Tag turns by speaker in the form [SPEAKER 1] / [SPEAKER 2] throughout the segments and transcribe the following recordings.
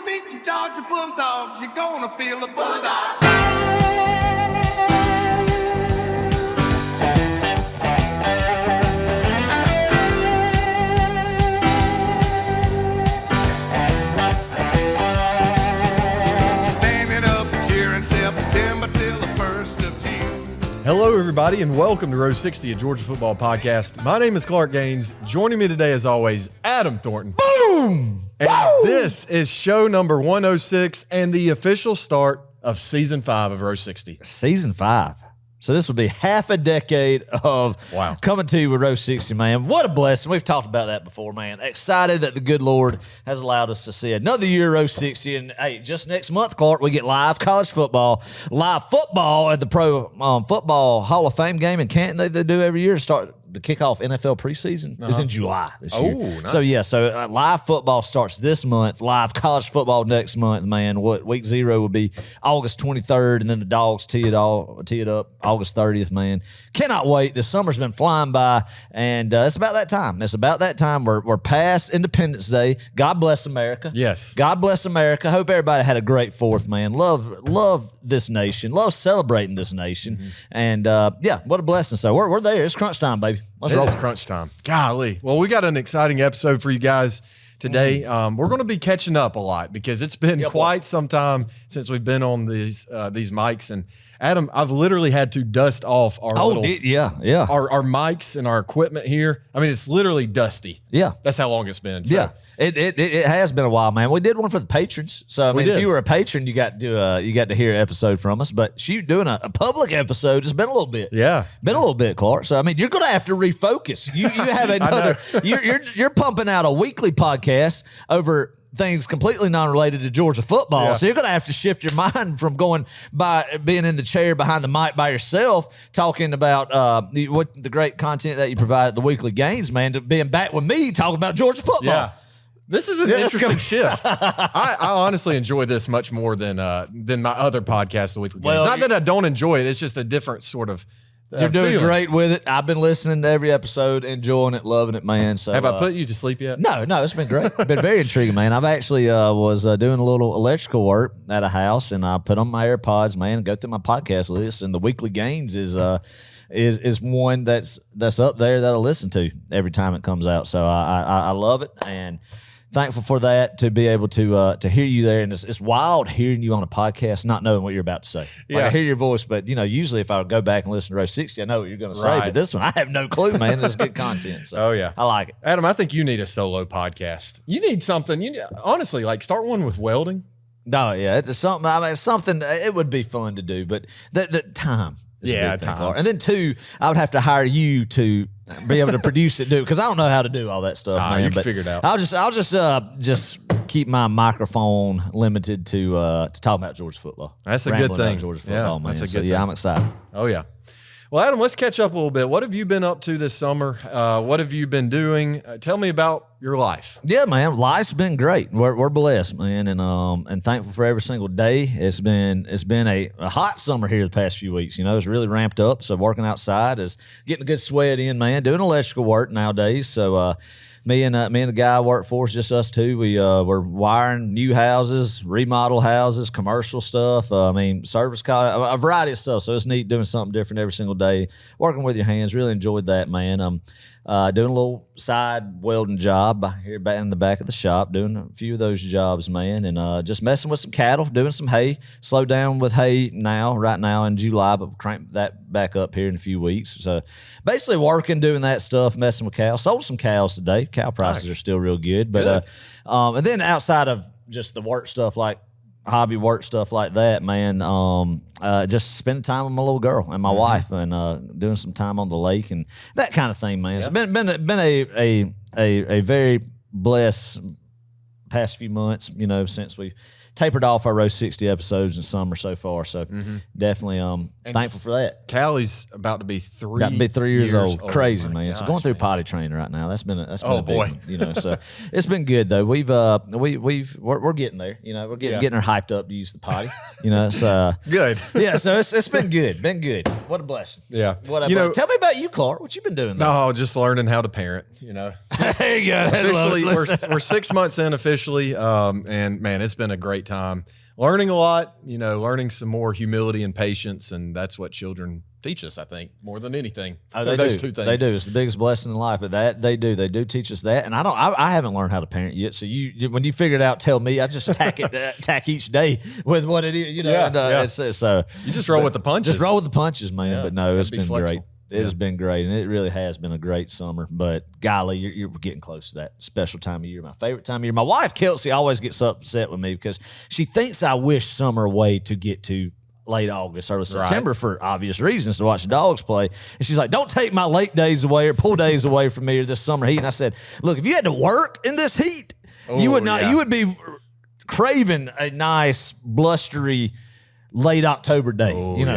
[SPEAKER 1] beat the Georgia Bulldogs, you're gonna feel the bulldog.
[SPEAKER 2] Hello, everybody, and welcome to Row 60, a Georgia football podcast. My name is Clark Gaines. Joining me today, as always, Adam Thornton.
[SPEAKER 3] Boom!
[SPEAKER 2] And this is show number 106 and the official start of Season 5 of Row 60.
[SPEAKER 3] Season 5. So this will be half a decade of coming to you with Row 60, man. What a blessing. We've talked about that before, man. Excited that the good Lord has allowed us to see another year of Row 60. And, hey, just next month, Clark, we get live college football, live football at the Pro Football Hall of Fame game in Canton they do every year to start the kickoff NFL preseason is in July this year.
[SPEAKER 2] Nice.
[SPEAKER 3] So live football starts this month. Live college football next month, man. Week 0 will be August 23rd, and then the Dogs tee it up August 30th, man. Cannot wait. This summer's been flying by, and it's about that time. It's about that time. We're past Independence Day. God bless America.
[SPEAKER 2] Yes.
[SPEAKER 3] God bless America. Hope everybody had a great 4th, man. Love this nation. Love celebrating this nation. And what a blessing. So we're there. It's crunch time, baby. Let's roll.
[SPEAKER 2] It's crunch time. Golly. Well, we got an exciting episode for you guys today. We're going to be catching up a lot because it's been quite some time since we've been on these mics. And Adam, I've literally had to dust off our our mics and our equipment here. I mean, it's literally dusty.
[SPEAKER 3] Yeah.
[SPEAKER 2] That's how long it's been. So.
[SPEAKER 3] Yeah. It has been a while, man. We did one for the patrons, so I mean, if you were a patron, you got to hear an episode from us. But doing a public episode, it's been a little bit, been a little bit, Clark. So I mean, you're going to have to refocus. You have another. you're pumping out a weekly podcast over things completely non-related to Georgia football.
[SPEAKER 2] Yeah.
[SPEAKER 3] So you're going to have to shift your mind from going by being in the chair behind the mic by yourself, talking about the great content that you provide at the weekly games, man, to being back with me talking about Georgia football.
[SPEAKER 2] Yeah. This is an interesting shift. I honestly enjoy this much more than my other podcast, The Weekly Games. It's not that I don't enjoy it. It's just a different sort of
[SPEAKER 3] You're doing
[SPEAKER 2] feeling.
[SPEAKER 3] great with it. I've been listening to every episode, enjoying it, loving it, man. So
[SPEAKER 2] have I put you to sleep yet?
[SPEAKER 3] No, it's been great. It's been very intriguing, man. I've actually was doing a little electrical work at a house, and I put on my AirPods, man, and go through my podcast list, and The Weekly Gains is one that's up there that I listen to every time it comes out. So I love it, and thankful for that, to be able to hear you there. And it's wild hearing you on a podcast, not knowing what you're about to say. I hear your voice, but usually if I would go back and listen to Row 60, I know what you're going to say. But this one, I have no clue, man. It's good content. So I like it.
[SPEAKER 2] Adam, I think you need a solo podcast. You need something. Honestly, like start one with welding.
[SPEAKER 3] No, it's something. I mean, it's something. It would be fun to do, but the time.
[SPEAKER 2] Time.
[SPEAKER 3] And then 2, I would have to hire you to be able to produce it, because I don't know how to do all that stuff, man.
[SPEAKER 2] You can figure it out.
[SPEAKER 3] I'll just keep my microphone limited to talk about Georgia football.
[SPEAKER 2] That's a good thing.
[SPEAKER 3] Georgia football, man.
[SPEAKER 2] That's a good thing.
[SPEAKER 3] Yeah, I'm excited.
[SPEAKER 2] Oh yeah. Well, Adam, let's catch up a little bit. What have you been up to this summer? What have you been doing? Tell me about your life.
[SPEAKER 3] Yeah, man, life's been great. We're blessed, man, and thankful for every single day. It's been a hot summer here the past few weeks. It's really ramped up. So working outside is getting a good sweat in, man. Doing electrical work nowadays. So me and the guy I work for, is just us two. We're wiring new houses, remodel houses, commercial stuff. Service call, a variety of stuff. So it's neat doing something different every single day. Working with your hands, really enjoyed that, man. Doing a little side welding job here back in the back of the shop, doing a few of those jobs, man, and just messing with some cattle, doing some hay. Slowed down with hay right now in July, but we'll crank that back up here in a few weeks. So basically working, doing that stuff, messing with cows. Sold some cows today. Cow prices are still real good. But and then outside of just the work stuff, like hobby work stuff like that, man, just spending time with my little girl and my wife, and doing some time on the lake and that kind of thing, man. It's been a very blessed past few months, since we tapered off our Row 60 episodes in summer so far. So definitely thankful for that.
[SPEAKER 2] Callie's about to be 3
[SPEAKER 3] years old. Crazy, man.
[SPEAKER 2] Gosh,
[SPEAKER 3] so going through potty training right now. That's been a big one, So it's been good though. We're getting there. We're getting her hyped up to use the potty. So
[SPEAKER 2] good.
[SPEAKER 3] Yeah, so it's been good. Been good. What a blessing.
[SPEAKER 2] Yeah.
[SPEAKER 3] What a blessing. Tell me about you, Clark. What you been doing?
[SPEAKER 2] No, just learning how to parent.
[SPEAKER 3] There you go.
[SPEAKER 2] Officially, we're 6 months in officially. officially. And man, it's been a great time. Learning a lot, learning some more humility and patience, and that's what children teach us, I think, more than anything.
[SPEAKER 3] Oh, they
[SPEAKER 2] those
[SPEAKER 3] do.
[SPEAKER 2] two things.
[SPEAKER 3] They do. It's the biggest blessing in life. But that they do teach us that. And I haven't learned how to parent yet. So when you figure it out, tell me. I just tack each day with what it is. So
[SPEAKER 2] you just roll with the punches.
[SPEAKER 3] Just roll with the punches, man.
[SPEAKER 2] Yeah,
[SPEAKER 3] but no, it's been
[SPEAKER 2] flexible.
[SPEAKER 3] great. It has been great, and it really has been a great summer. But golly, you're getting close to that special time of year, my favorite time of year. My wife, Kelsey, always gets upset with me because she thinks I wish summer away to get to late August, early September for obvious reasons to watch the Dogs play. And she's like, don't take my late days away or pool days away from me or this summer heat. And I said, look, if you had to work in this heat, you would not. Yeah. You would be craving a nice, blustery late October day,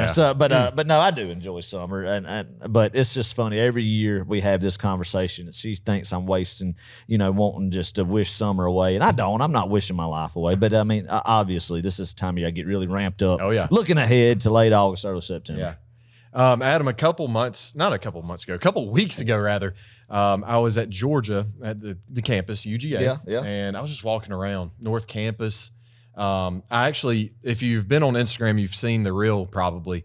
[SPEAKER 3] So, but no, I do enjoy summer, but it's just funny. Every year we have this conversation, and she thinks I'm wasting, wanting just to wish summer away, and I don't. I'm not wishing my life away, but I mean, obviously, this is the time of year I get really ramped up.
[SPEAKER 2] Oh yeah,
[SPEAKER 3] looking ahead to late August, early September.
[SPEAKER 2] Yeah, Adam, a couple weeks ago, rather, I was at Georgia at the campus UGA, and I was just walking around North Campus. I actually, if you've been on Instagram, you've seen the reel probably.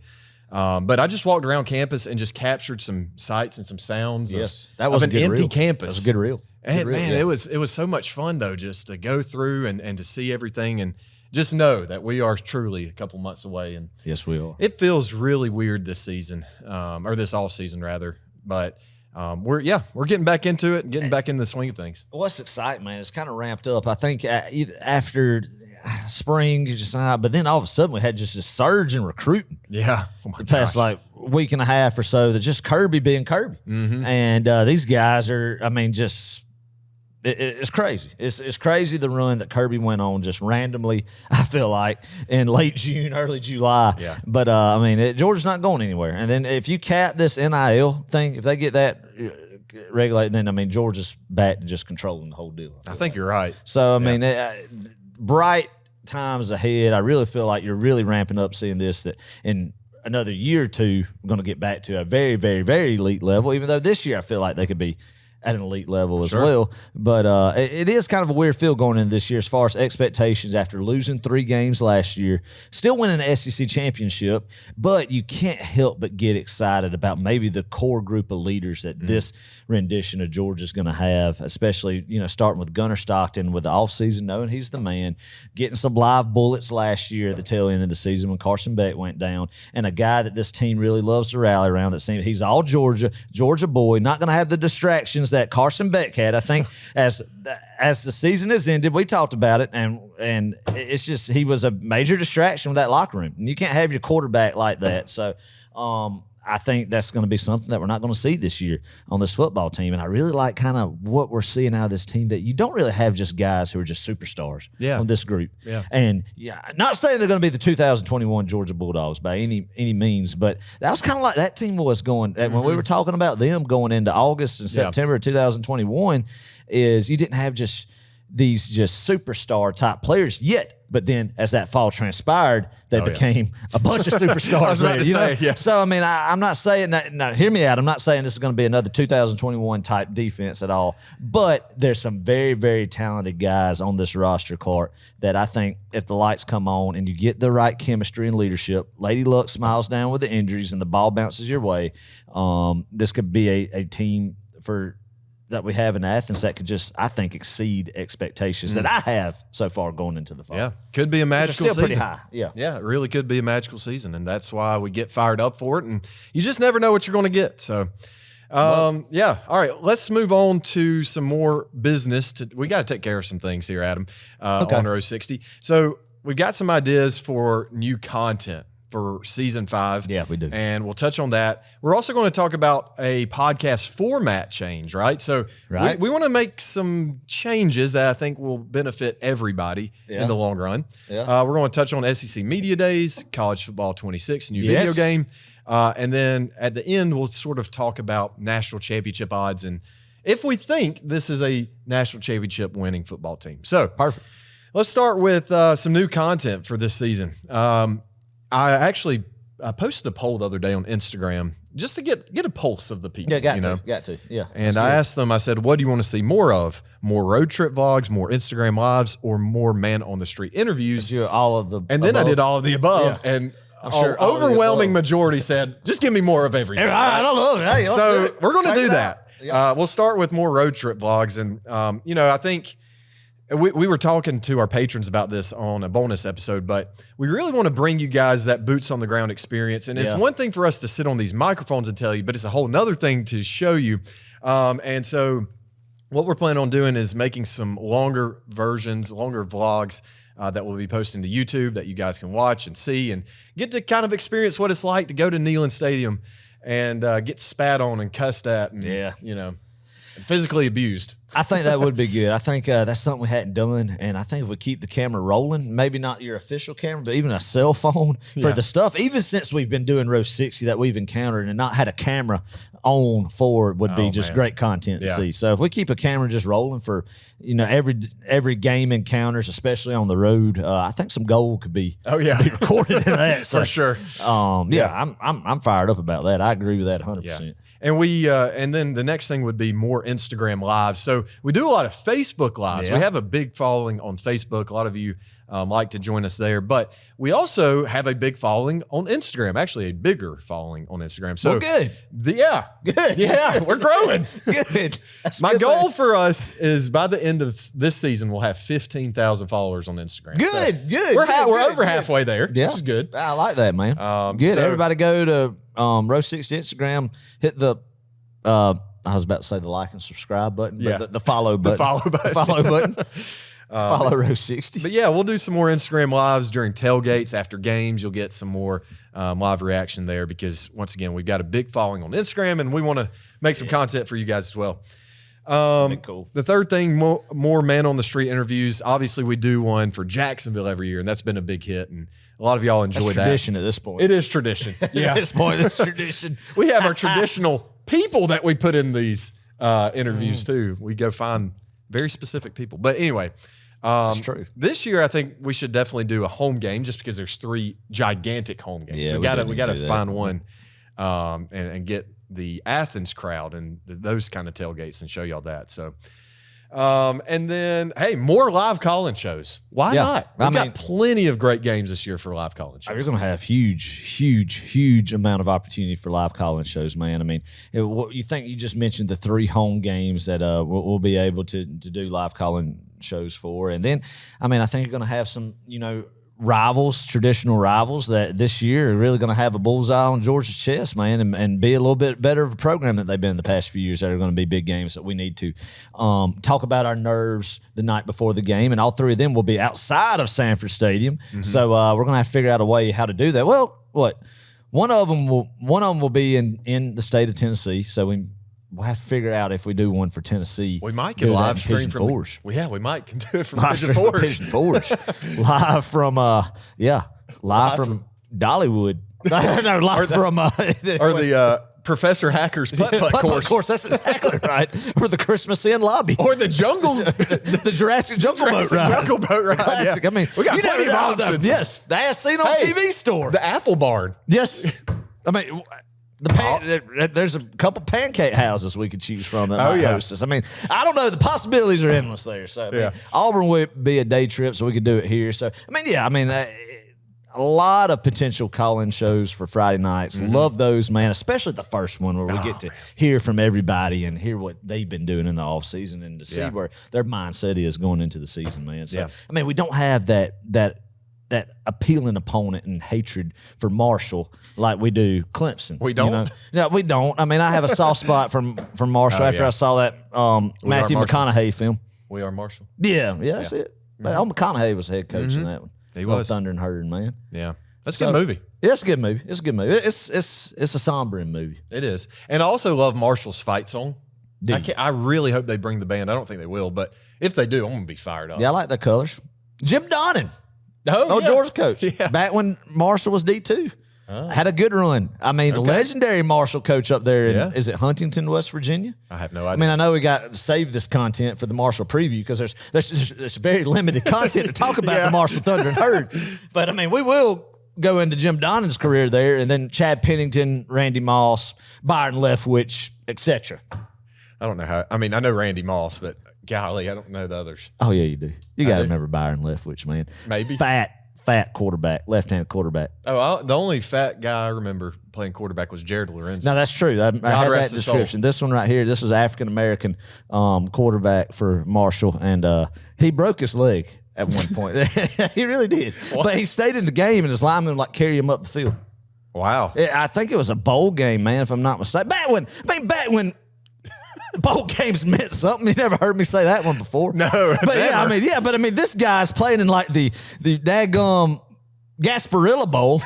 [SPEAKER 2] But I just walked around campus and just captured some sights and some sounds.
[SPEAKER 3] Yes, that was
[SPEAKER 2] an empty
[SPEAKER 3] reel.
[SPEAKER 2] campus.
[SPEAKER 3] That was a good reel.
[SPEAKER 2] And man, it was so much fun though, just to go through and to see everything and just know that we are truly a couple months away. And
[SPEAKER 3] yes, we are.
[SPEAKER 2] It feels really weird this season, or this off season rather, but. We're getting back into it and getting back in the swing of things.
[SPEAKER 3] What's exciting, man? It's kind of ramped up. I think after spring, but then all of a sudden we had just a surge in recruiting.
[SPEAKER 2] Yeah,
[SPEAKER 3] the past week and a half or so. That just Kirby being Kirby, and these guys are. I mean, just. It's crazy. It's crazy the run that Kirby went on just randomly, I feel like, in late June, early July.
[SPEAKER 2] Yeah.
[SPEAKER 3] But, I mean, Georgia's not going anywhere. And then if you cap this NIL thing, if they get that regulated, then, I mean, Georgia's back to just controlling the whole deal.
[SPEAKER 2] I think you're right.
[SPEAKER 3] So, I mean, bright times ahead. I really feel like you're really ramping up seeing this, that in another year or two, we're going to get back to a very, very, very elite level, even though this year I feel like they could be at an elite level as well. But it is kind of a weird feel going into this year as far as expectations after losing 3 games last year, still winning an SEC championship, but you can't help but get excited about maybe the core group of leaders that this rendition of Georgia's going to have, especially, starting with Gunner Stockton with the offseason, knowing he's the man, getting some live bullets last year at the tail end of the season when Carson Beck went down, and a guy that this team really loves to rally around that seems he's all Georgia boy, not going to have the distractions that Carson Beck had. I think as the season has ended, we talked about it, and it's just he was a major distraction with that locker room. And you can't have your quarterback like that. So I think that's going to be something that we're not going to see this year on this football team. And I really like kind of what we're seeing out of this team, that you don't really have just guys who are just superstars on this group. Yeah. And not saying they're going to be the 2021 Georgia Bulldogs by any means, but that was kind of like that team was going when we were talking about them going into August and September of 2021, is you didn't have just these just superstar type players yet. But then as that fall transpired, they became a bunch of superstars there. So, I mean, I'm not saying that. Now, hear me out. I'm not saying this is going to be another 2021 type defense at all. But there's some very, very talented guys on this roster, Clark, that I think if the lights come on and you get the right chemistry and leadership, Lady Luck smiles down with the injuries and the ball bounces your way, this could be a team that we have in Athens that could just, I think, exceed expectations that I have so far going into the fall.
[SPEAKER 2] Yeah, could be a magical season.
[SPEAKER 3] Pretty high.
[SPEAKER 2] Yeah, it really could be a magical season, and that's why we get fired up for it. And you just never know what you're going to get. So, all right, let's move on to some more business. We got to take care of some things here, Adam, on Row 60. So we've got some ideas for new content for season 5.
[SPEAKER 3] Yeah, we do.
[SPEAKER 2] And we'll touch on that. We're also going to talk about a podcast format change, right? So we want to make some changes that I think will benefit everybody in the long run. Yeah. We're going to touch on SEC Media Days, College Football 26, new video game. And then at the end, we'll sort of talk about national championship odds and if we think this is a national championship winning football team. So perfect. Let's start with some new content for this season. I posted a poll the other day on Instagram just to get a pulse of the people.
[SPEAKER 3] Yeah, got to. Yeah.
[SPEAKER 2] And I asked them, I said, what do you want to see more of? More road trip vlogs, more Instagram lives, or more man on the street interviews?
[SPEAKER 3] All of the
[SPEAKER 2] and then I did all of the above. Yeah. And I'm sure overwhelming majority said, just give me more of everything.
[SPEAKER 3] I don't love it. Hey,
[SPEAKER 2] so we're going to do that. Yeah. We'll start with more road trip vlogs. And, I think we were talking to our patrons about this on a bonus episode, but we really want to bring you guys that boots on the ground experience. And it's one thing for us to sit on these microphones and tell you, but it's a whole nother thing to show you. And so what we're planning on doing is making some longer versions, longer vlogs that we'll be posting to YouTube that you guys can watch and see and get to kind of experience what it's like to go to Neyland Stadium and get spat on and cussed at and, physically abused.
[SPEAKER 3] I think that would be good. I think that's something we hadn't done. And I think if we keep the camera rolling, maybe not your official camera, but even a cell phone for the stuff, even since we've been doing Row 60 that we've encountered and not had a camera on forward would be just great content to see. So if we keep a camera just rolling for, every game encounters, especially on the road, I think some gold could be, be recorded in that. So,
[SPEAKER 2] for sure.
[SPEAKER 3] I'm fired up about that. I agree with that 100%.
[SPEAKER 2] Yeah. And and then the next thing would be more Instagram lives. So we do a lot of Facebook lives. We have a big following on Facebook. A lot of you like to join us there, but we also have a big following on Instagram. Actually, a bigger following on Instagram. So
[SPEAKER 3] good.
[SPEAKER 2] Good. Yeah, we're growing.
[SPEAKER 3] Good.
[SPEAKER 2] My goal for us is by the end of this season, we'll have 15,000 followers on Instagram.
[SPEAKER 3] Good.
[SPEAKER 2] We're over halfway there, which is good.
[SPEAKER 3] I like that, man. Good. So, everybody go to Row 60 Instagram, hit the I was about to say the like and subscribe button, but the follow button. The follow button. Follow Row 60.
[SPEAKER 2] But yeah, we'll do some more Instagram lives during tailgates after games. You'll get some more live reaction there because once again, we've got a big following on Instagram and we want to make some content for you guys as well.
[SPEAKER 3] Cool.
[SPEAKER 2] The third thing, more man on the street interviews. Obviously, we do one for Jacksonville every year, and that's been a big hit. And a lot of y'all enjoy that.
[SPEAKER 3] Tradition at this point.
[SPEAKER 2] It is tradition. Yeah,
[SPEAKER 3] at this point, it's tradition.
[SPEAKER 2] We have our traditional people that we put in these interviews too. We go find very specific people. But anyway,
[SPEAKER 3] that's true.
[SPEAKER 2] This year, I think we should definitely do a home game just because there's 3 gigantic home games.
[SPEAKER 3] Yeah,
[SPEAKER 2] we got to find one and get the Athens crowd and those kind of tailgates and show y'all that. So, and then, hey, more live call-in shows. Why not? We've got plenty of great games this year for live call-in shows.
[SPEAKER 3] We're going to have huge amount of opportunity for live call-in shows, man. I mean, what you think you just mentioned the 3 home games that we'll be able to do live call-in shows for. And then, I mean, I think you're going to have some, traditional rivals that this year are really going to have a bullseye on Georgia's chest, man, and be a little bit better of a program than they've been the past few years that are going to be big games that we need to talk about our nerves the night before the game. And all 3 of them will be outside of Sanford Stadium. So we're going to have to figure out a way how to do that. Well, one of them will be in the state of Tennessee. So we'll have to figure out if we do one for Tennessee.
[SPEAKER 2] We might get live stream from
[SPEAKER 3] Forge.
[SPEAKER 2] We might do it from Pigeon
[SPEAKER 3] Forge. Live from Dollywood. No, live from
[SPEAKER 2] or the Professor Hacker's putt
[SPEAKER 3] course. That's exactly right. Or the Christmas Inn lobby.
[SPEAKER 2] Or the jungle,
[SPEAKER 3] the Jurassic Jungle Boat Ride.
[SPEAKER 2] Jungle Boat Ride.
[SPEAKER 3] Classic. Yeah. I mean,
[SPEAKER 2] we got plenty of options.
[SPEAKER 3] Yes, the As Seen on TV store.
[SPEAKER 2] The Apple Barn.
[SPEAKER 3] Yes. I mean, there's a couple pancake houses we could choose from that might host us. I mean, I don't know. The possibilities are endless there. So, I mean, Auburn would be a day trip, so we could do it here. So, I mean, a lot of potential call-in shows for Friday nights. Love those, man, especially the first one where we get to hear from everybody and hear what they've been doing in the offseason and to see where their mindset is going into the season, man. So, I mean, we don't have that appealing opponent and hatred for Marshall like we do Clemson.
[SPEAKER 2] We don't?
[SPEAKER 3] No, we don't. I mean, I have a soft spot from Marshall after I saw that Matthew McConaughey film.
[SPEAKER 2] We are Marshall.
[SPEAKER 3] Yeah, that's it. McConaughey was head coach in that one.
[SPEAKER 2] He was.
[SPEAKER 3] Thunder and Herd, man.
[SPEAKER 2] Yeah. That's a good movie.
[SPEAKER 3] Yeah, it's a good movie. It's a sombering movie.
[SPEAKER 2] It is. And I also love Marshall's fight song. I really hope they bring the band. I don't think they will, but if they do, I'm going to be fired up.
[SPEAKER 3] Yeah, I like their colors. Jim Donnan.
[SPEAKER 2] Oh,
[SPEAKER 3] Georgia coach. Yeah. Back when Marshall was D2. Had a good run. I mean, legendary Marshall coach up there in, is it Huntington, West Virginia?
[SPEAKER 2] I have no idea.
[SPEAKER 3] I mean, I know we got to save this content for the Marshall preview because there's very limited content to talk about the Marshall Thunder and Herd. But, I mean, we will go into Jim Donovan's career there, and then Chad Pennington, Randy Moss, Byron Leftwich, etc.
[SPEAKER 2] I don't know how. I mean, I know Randy Moss, but golly, I don't know the others.
[SPEAKER 3] Oh yeah, you do. You got to remember Byron Leftwich, man.
[SPEAKER 2] Maybe
[SPEAKER 3] fat quarterback, left-handed quarterback.
[SPEAKER 2] Oh, the only fat guy I remember playing quarterback was Jared Lorenzo.
[SPEAKER 3] No, that's true. I had that description. This one right here, this was African-American quarterback for Marshall, and he broke his leg at one point. He really did. What? But he stayed in the game, and his lineman would carry him up the field.
[SPEAKER 2] Wow.
[SPEAKER 3] I think it was a bowl game, man, if I'm not mistaken. Back when bowl games meant something. You never heard me say that one before.
[SPEAKER 2] No,
[SPEAKER 3] but
[SPEAKER 2] never.
[SPEAKER 3] I mean, this guy's playing in like the daggum Gasparilla Bowl.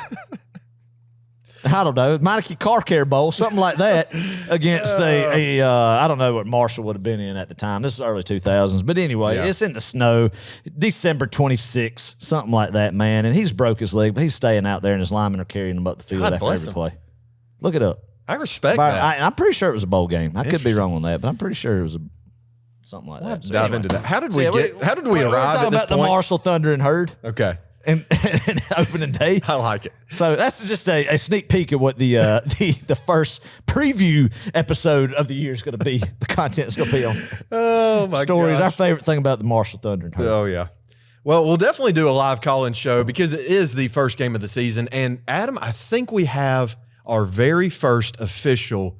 [SPEAKER 3] I don't know, Meineke Car Care Bowl, something like that, against I don't know what Marshall would have been in at the time. This is early 2000s, but anyway, It's in the snow, December 26th, something like that, man. And he's broke his leg, but he's staying out there, and his linemen are carrying him up the field after every play. Look it up.
[SPEAKER 2] I respect that.
[SPEAKER 3] I'm pretty sure it was a bowl game. I could be wrong on that, but I'm pretty sure it was something like that.
[SPEAKER 2] So dive into that. How did we arrive at this
[SPEAKER 3] point? About the Marshall Thunder and Herd.
[SPEAKER 2] Okay.
[SPEAKER 3] And opening day.
[SPEAKER 2] I like it.
[SPEAKER 3] So that's just a sneak peek of what the first preview episode of the year is going to be. The content is going to be on.
[SPEAKER 2] Oh my
[SPEAKER 3] stories.
[SPEAKER 2] gosh.
[SPEAKER 3] Our favorite thing about the Marshall Thunder and Herd.
[SPEAKER 2] Oh yeah. Well, we'll definitely do a live call-in show because it is the first game of the season. And Adam, I think we have our very first official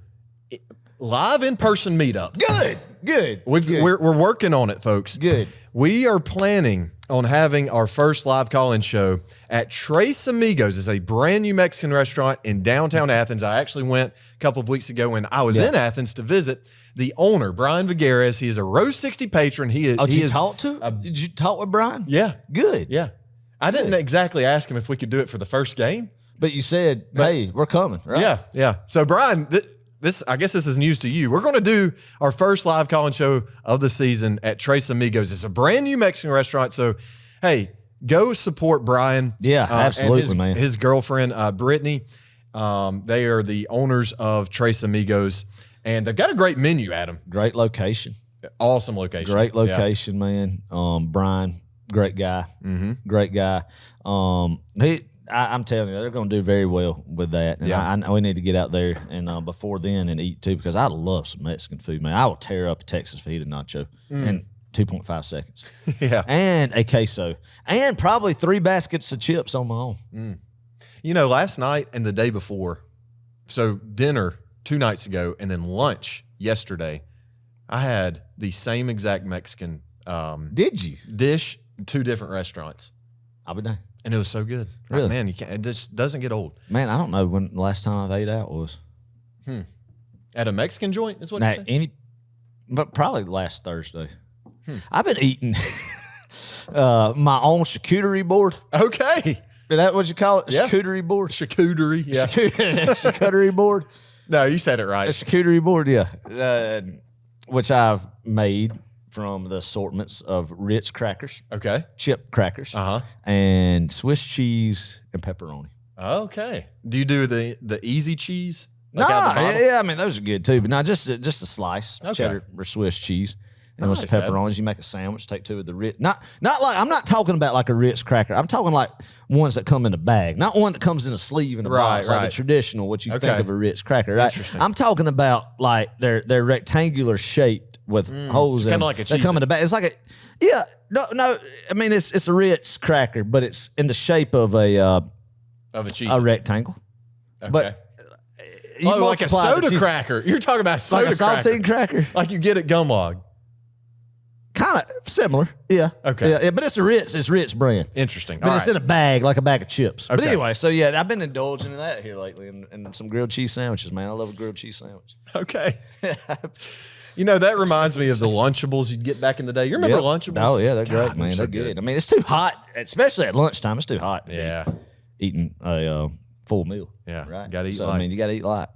[SPEAKER 2] live in-person meetup.
[SPEAKER 3] Good.
[SPEAKER 2] We're working on it, folks.
[SPEAKER 3] Good.
[SPEAKER 2] We are planning on having our first live call-in show at Tres Amigos. It's a brand new Mexican restaurant in downtown Athens. I actually went a couple of weeks ago when I was in Athens to visit the owner, Brian Vigueres. He is a Row 60 patron.
[SPEAKER 3] Did you talk with Brian?
[SPEAKER 2] Yeah.
[SPEAKER 3] Good.
[SPEAKER 2] Yeah. I didn't exactly ask him if we could do it for the first game.
[SPEAKER 3] But you said, hey, we're coming, right?
[SPEAKER 2] Yeah. So, Brian, I guess this is news to you. We're going to do our first live call-in show of the season at Tres Amigos. It's a brand new Mexican restaurant. So, hey, go support Brian.
[SPEAKER 3] Yeah, absolutely,
[SPEAKER 2] and
[SPEAKER 3] man.
[SPEAKER 2] His girlfriend, Brittany. They are the owners of Tres Amigos, and they've got a great menu, Adam.
[SPEAKER 3] Great location.
[SPEAKER 2] Awesome location.
[SPEAKER 3] Great location, man. Brian, great guy. Mm-hmm. Great guy. I'm telling you, they're going to do very well with that. And we need to get out there and before then and eat too, because I love some Mexican food, man. I will tear up a Texas fajita nacho in 2.5 seconds.
[SPEAKER 2] Yeah.
[SPEAKER 3] And a queso. And probably 3 baskets of chips on my own.
[SPEAKER 2] You know, last night and the day before, so dinner 2 nights ago and then lunch yesterday, I had the same exact Mexican
[SPEAKER 3] Did you?
[SPEAKER 2] dish, 2 different restaurants.
[SPEAKER 3] I'll be done.
[SPEAKER 2] And it was so good.
[SPEAKER 3] Really?
[SPEAKER 2] Like, man, you can't. It just doesn't get old.
[SPEAKER 3] Man, I don't know when the last time I've ate out was.
[SPEAKER 2] At a Mexican joint is what you say?
[SPEAKER 3] But probably last Thursday. I've been eating my own charcuterie board.
[SPEAKER 2] Okay.
[SPEAKER 3] Is that what you call it?
[SPEAKER 2] Yeah.
[SPEAKER 3] Charcuterie board?
[SPEAKER 2] Charcuterie. Yeah.
[SPEAKER 3] Charcuterie board?
[SPEAKER 2] No, you said it right.
[SPEAKER 3] A charcuterie board, yeah. Which I've made from the assortments of Ritz crackers,
[SPEAKER 2] Okay.
[SPEAKER 3] chip crackers, and Swiss cheese and pepperoni.
[SPEAKER 2] Okay. Do you do the easy cheese?
[SPEAKER 3] No,
[SPEAKER 2] Like out the bottle?
[SPEAKER 3] yeah, I mean those are good too, but not just a slice, cheddar or Swiss cheese, and with
[SPEAKER 2] Nice,
[SPEAKER 3] some pepperonis. You make a sandwich, take 2 of the Ritz. Not like I'm not talking about like a Ritz cracker. I'm talking like ones that come in a bag, not one that comes in a sleeve in a box, like a traditional what you think of a Ritz cracker. Right?
[SPEAKER 2] Interesting.
[SPEAKER 3] I'm talking about like they're rectangular shaped with holes in
[SPEAKER 2] kinda
[SPEAKER 3] them.
[SPEAKER 2] like a
[SPEAKER 3] They come in a bag. It's like no. I mean it's a Ritz cracker, but it's in the shape of
[SPEAKER 2] Of a cheese.
[SPEAKER 3] a rectangle.
[SPEAKER 2] Okay.
[SPEAKER 3] But you
[SPEAKER 2] like a
[SPEAKER 3] multiply the
[SPEAKER 2] soda
[SPEAKER 3] cheese-
[SPEAKER 2] cracker. You're talking about soda
[SPEAKER 3] like a saltine cracker.
[SPEAKER 2] Like you get at Gumlog.
[SPEAKER 3] Kind of similar, yeah.
[SPEAKER 2] Okay.
[SPEAKER 3] Yeah, but it's Ritz brand.
[SPEAKER 2] Interesting.
[SPEAKER 3] But
[SPEAKER 2] All
[SPEAKER 3] it's
[SPEAKER 2] right.
[SPEAKER 3] in a bag, like a bag of chips. But
[SPEAKER 2] Okay.
[SPEAKER 3] anyway, so yeah, I've been indulging in that here lately, and some grilled cheese sandwiches, man. I love a grilled cheese sandwich.
[SPEAKER 2] Okay. You know, that reminds me of the Lunchables you'd get back in the day. You remember
[SPEAKER 3] Yep.
[SPEAKER 2] Lunchables?
[SPEAKER 3] Oh yeah, they're
[SPEAKER 2] God,
[SPEAKER 3] great, man.
[SPEAKER 2] so
[SPEAKER 3] They're good. I mean, it's too hot, especially at lunchtime. It's too hot.
[SPEAKER 2] Yeah.
[SPEAKER 3] Eating a full meal.
[SPEAKER 2] Yeah,
[SPEAKER 3] right.
[SPEAKER 2] gotta eat
[SPEAKER 3] so,
[SPEAKER 2] light.
[SPEAKER 3] I mean, you got to eat light.